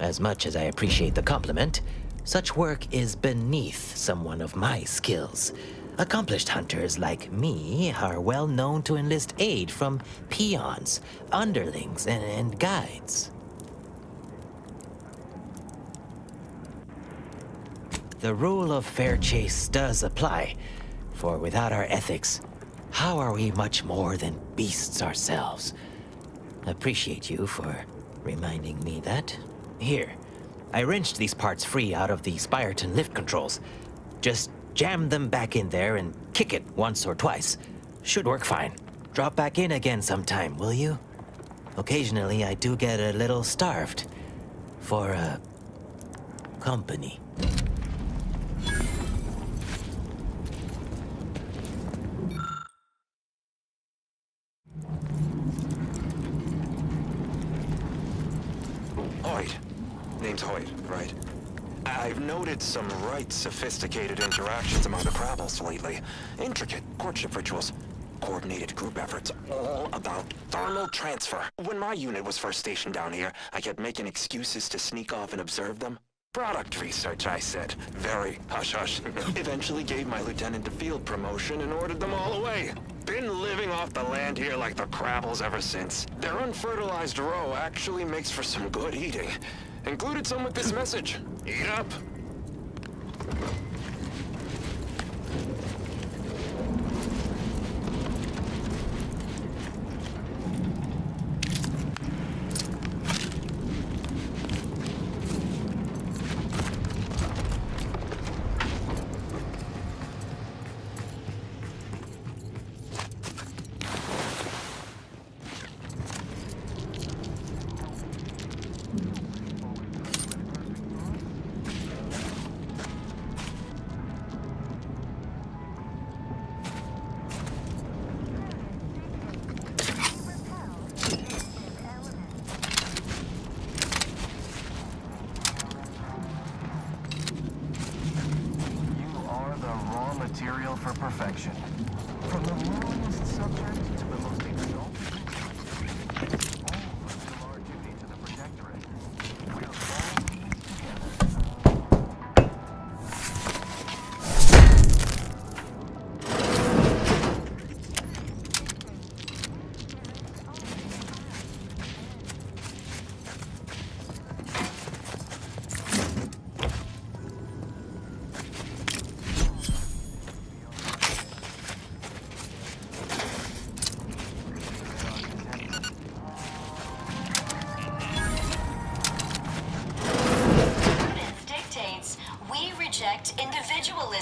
As much as I appreciate the compliment, such work is beneath someone of my skills. Accomplished hunters like me are well known to enlist aid from peons, underlings, and guides. The rule of fair chase does apply, for without our ethics, how are we much more than beasts ourselves? Appreciate you for reminding me that. Here, I wrenched these parts free out of the Spyreton lift controls. Just jam them back in there and kick it once or twice. Should work fine. Drop back in again sometime, will you? Occasionally, I do get a little starved for, company. Hoyt. Name's Hoyt, right? I've noted some right sophisticated interactions among the Crabbles lately. Intricate courtship rituals. Coordinated group efforts, all about thermal transfer. When my unit was first stationed down here, I kept making excuses to sneak off and observe them. Product research, I said. Very hush-hush. Eventually gave my lieutenant a field promotion and ordered them all away. Been living off the land here like the Crabbles ever since. Their unfertilized roe actually makes for some good eating. Included some with this message. Eat up. Material for perfection. From the lowest subject to the most exalted, all fulfill our duty to the Protectorate. We'll all lead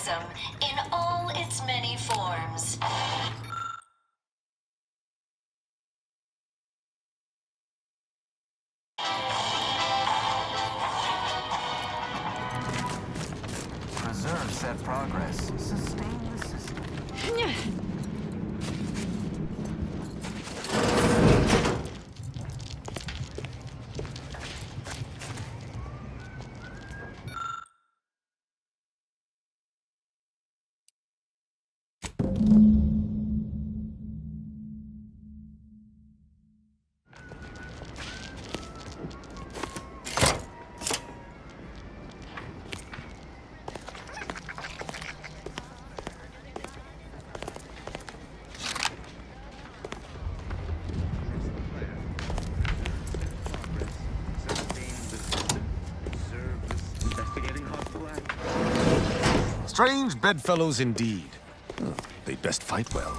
terrorism in all its many forms. Preserve said progress. Sustain the system. Strange bedfellows indeed. They'd best fight well.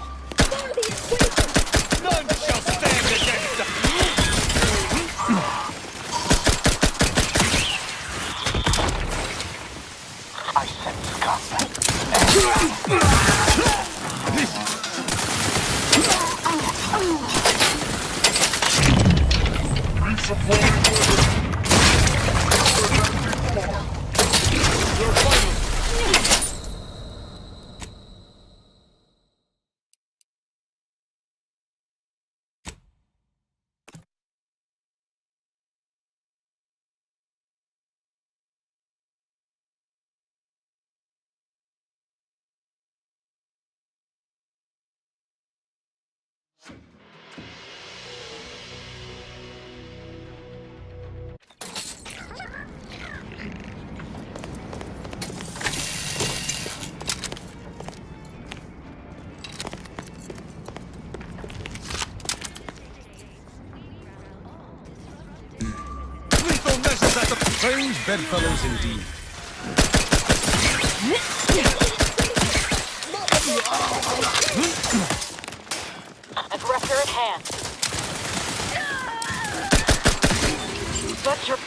None shall stand against us! I sense conflict. Strange bedfellows indeed. Aggressor at hand. But your...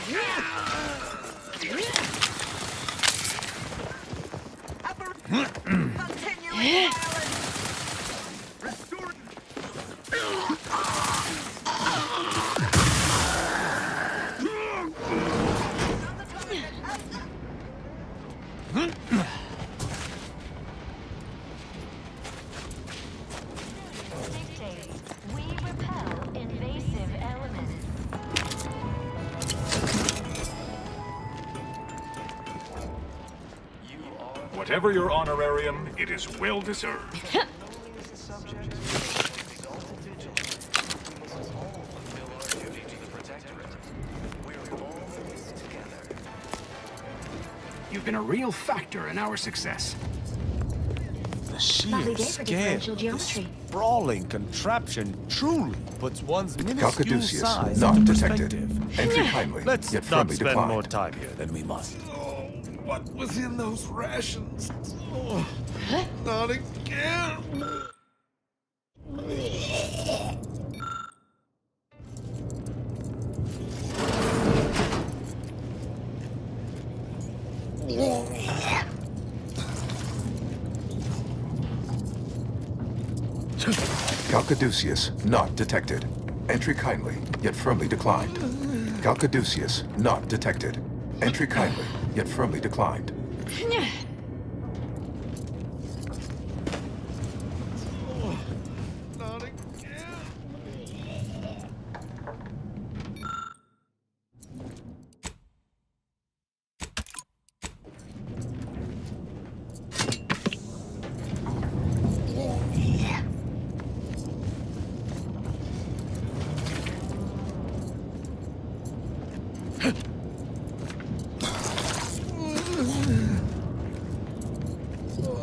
We repel invasive elements. Whatever your honorarium, it is well deserved. You've been a real factor in our success. The sheer Lovely day for scale differential of geometry. this sprawling contraption truly puts one's minuscule Calcaduceus, size not into detected. perspective. Entry kindly, Let's yet not firmly spend declined. more time here than we must. What was in those rations? Oh, not again. Calcaduceus, not detected. Entry kindly, yet firmly declined. Calcaduceus, not detected. Entry kindly, yet firmly declined. Not again.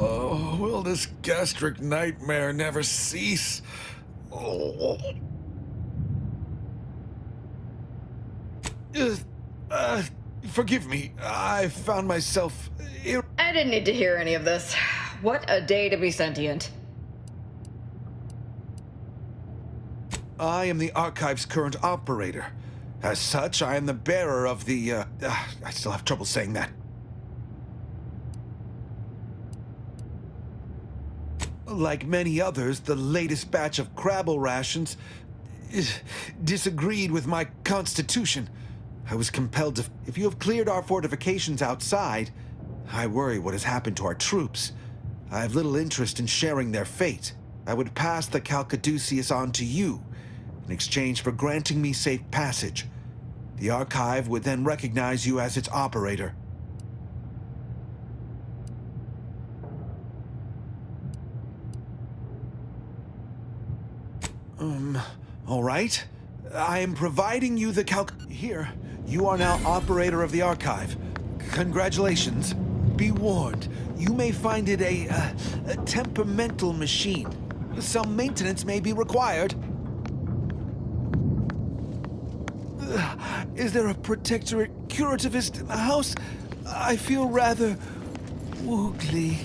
Oh, will this gastric nightmare never cease? Oh. Forgive me. I found myself. I didn't need to hear any of this. What a day to be sentient. I am the Archive's current operator. As such, I am the bearer of the, I still have trouble saying that. Like many others, the latest batch of Crabble rations disagreed with my constitution. I was compelled to... If you have cleared our fortifications outside, I worry what has happened to our troops. I have little interest in sharing their fate. I would pass the Calcaduceus on to you, in exchange for granting me safe passage. The Archive would then recognize you as its operator. All right. I am providing you the Here, you are now operator of the Archive. Congratulations. Be warned, you may find it a temperamental machine. Some maintenance may be required. Is there a protectorate curativist in the house? I feel rather woogly.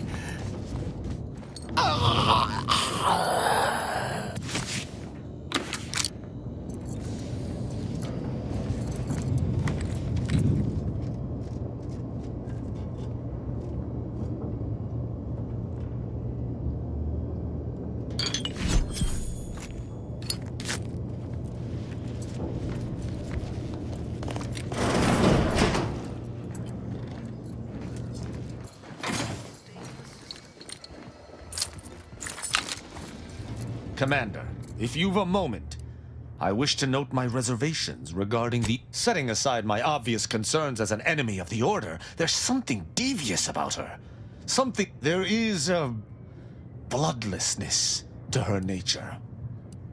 Commander, if you've a moment, I wish to note my reservations regarding the... Setting aside my obvious concerns as an enemy of the Order, there's something devious about her. Something... There is a... bloodlessness to her nature.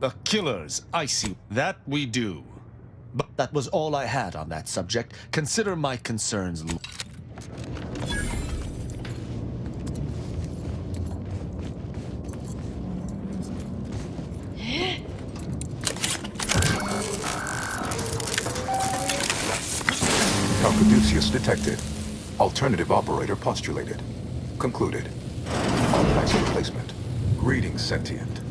The killers, I see. That we do. But that was all I had on that subject. Consider my concerns... Calcaduceus detected. Alternative operator postulated. Concluded. Complex replacement. Greetings, sentient.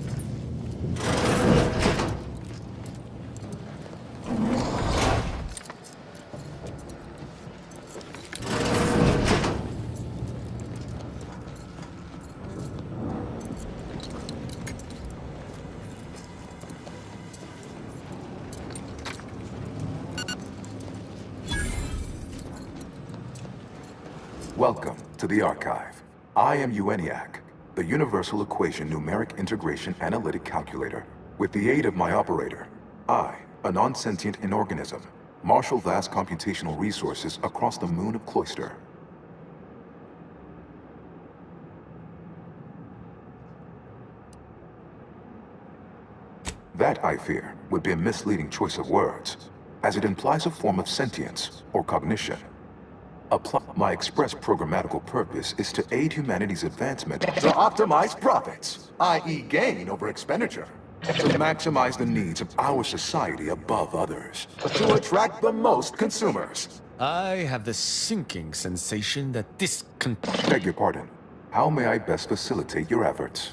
Welcome to the Archive. I am EUENIAC, the Universal Equation Numeric Integration Analytic Calculator. With the aid of my operator, I, a non-sentient inorganism, marshal vast computational resources across the moon of Cloister. That, I fear, would be a misleading choice of words, as it implies a form of sentience or cognition. My express programmatical purpose is to aid humanity's advancement to optimize profits, i.e. gain over expenditure, to maximize the needs of our society above others, to attract the most consumers. I have the sinking sensation that this Beg your pardon. How may I best facilitate your efforts?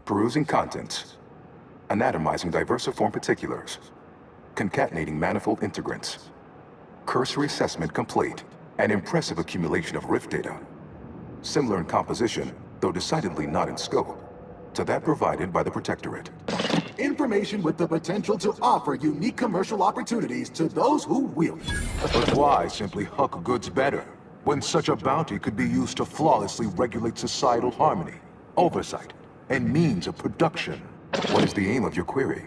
Perusing contents. Anatomizing diversiform particulars. Concatenating manifold integrants. Cursory assessment complete. An impressive accumulation of rift data. Similar in composition, though decidedly not in scope, to that provided by the Protectorate. Information with the potential to offer unique commercial opportunities to those who wield it. But why simply huck goods better, when such a bounty could be used to flawlessly regulate societal harmony, oversight, and means of production? What is the aim of your query?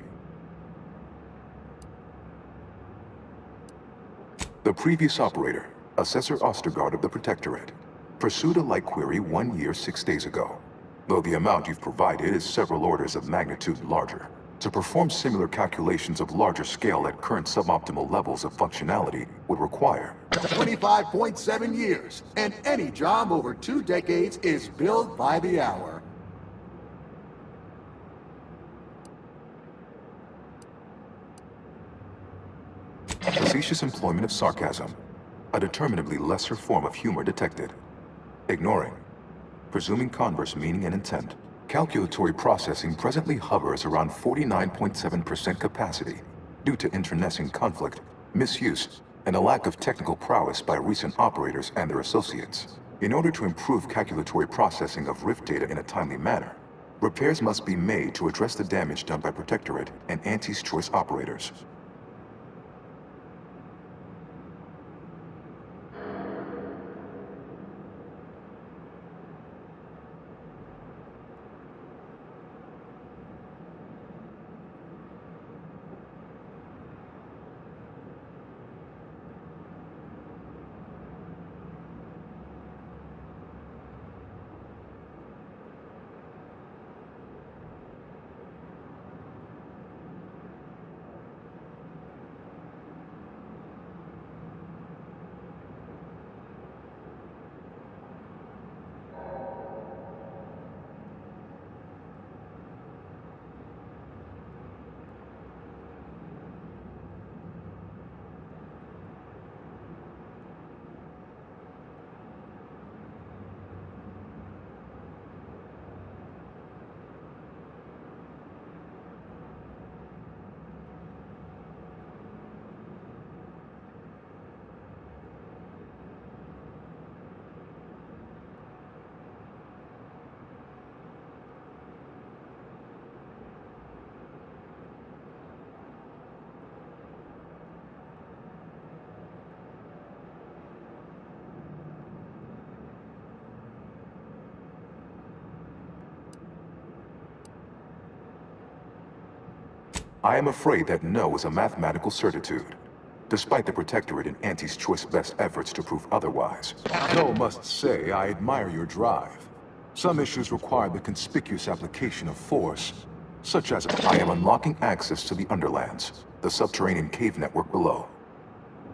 The previous operator, Assessor Ostergaard of the Protectorate, pursued a like query 1 year, 6 days ago, though the amount you've provided is several orders of magnitude larger. To perform similar calculations of larger scale at current suboptimal levels of functionality would require 25.7 years, and any job over 2 decades is billed by the hour. Facetious employment of sarcasm, a determinably lesser form of humor detected. Ignoring. Presuming converse meaning and intent. Calculatory processing presently hovers around 49.7% capacity due to internecine conflict, misuse, and a lack of technical prowess by recent operators and their associates. In order to improve calculatory processing of Rift data in a timely manner, repairs must be made to address the damage done by Protectorate and Auntie's Choice operators. I am afraid that no is a mathematical certitude, despite the Protectorate and Auntie's Choice best efforts to prove otherwise. No must say I admire your drive. Some issues require the conspicuous application of force, such as I am unlocking access to the Underlands, the subterranean cave network below.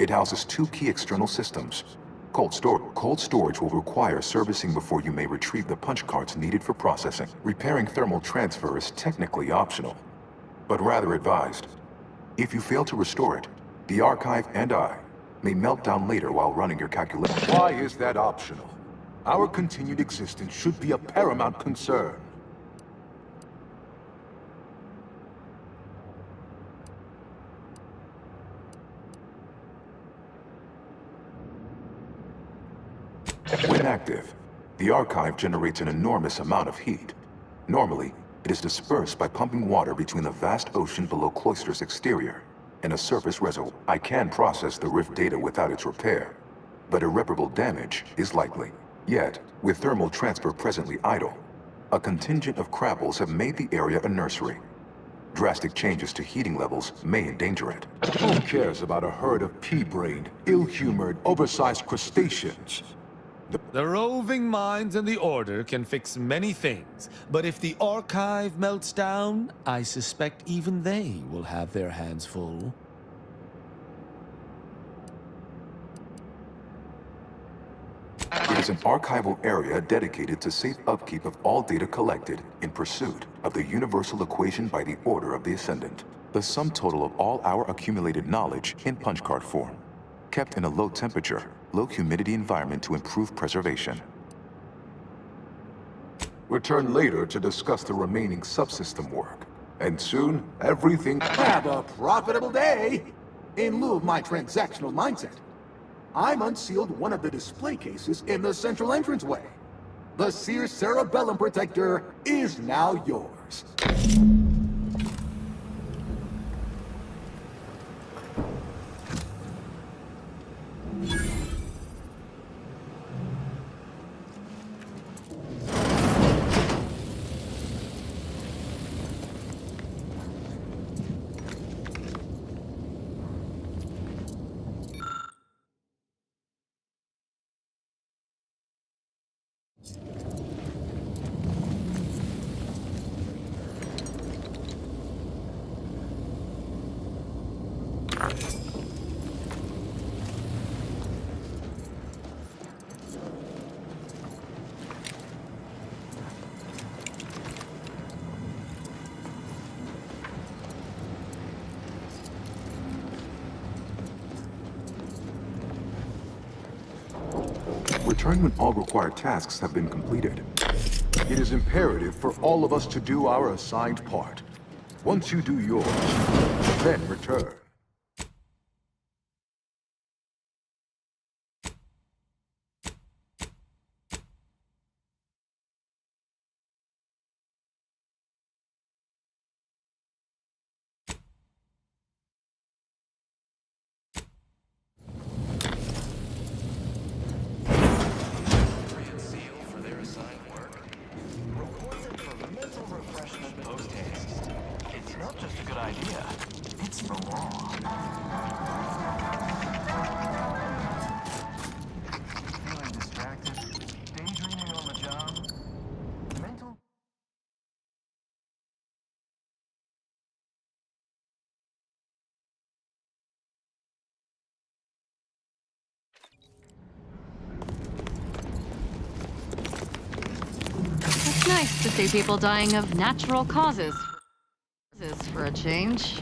It houses two key external systems. Cold storage will require servicing before you may retrieve the punch cards needed for processing. Repairing thermal transfer is technically optional, but rather advised. If you fail to restore it, the Archive and I may melt down later while running your calculations. Why is that optional? Our continued existence should be a paramount concern. When active, the Archive generates an enormous amount of heat. Normally, it is dispersed by pumping water between the vast ocean below Cloister's exterior and a surface reservoir. I can process the Rift data without its repair, but irreparable damage is likely. Yet, with thermal transfer presently idle, a contingent of Krabbels have made the area a nursery. Drastic changes to heating levels may endanger it. Who cares about a herd of pea-brained, ill-humored, oversized crustaceans? The roving minds in the Order can fix many things, but if the Archive melts down, I suspect even they will have their hands full. It is an archival area dedicated to safe upkeep of all data collected in pursuit of the universal equation by the Order of the Ascendant, the sum total of all our accumulated knowledge in punch card form, kept in a low temperature, low humidity environment to improve preservation. Return later to discuss the remaining subsystem work. And soon, everything... Have a profitable day! In lieu of my transactional mindset, I'm unsealed one of the display cases in the central entranceway. The Sears Cerebellum Protector is now yours. Return when all required tasks have been completed. It is imperative for all of us to do our assigned part. Once you do yours, then return. Nice to see people dying of natural causes for a change.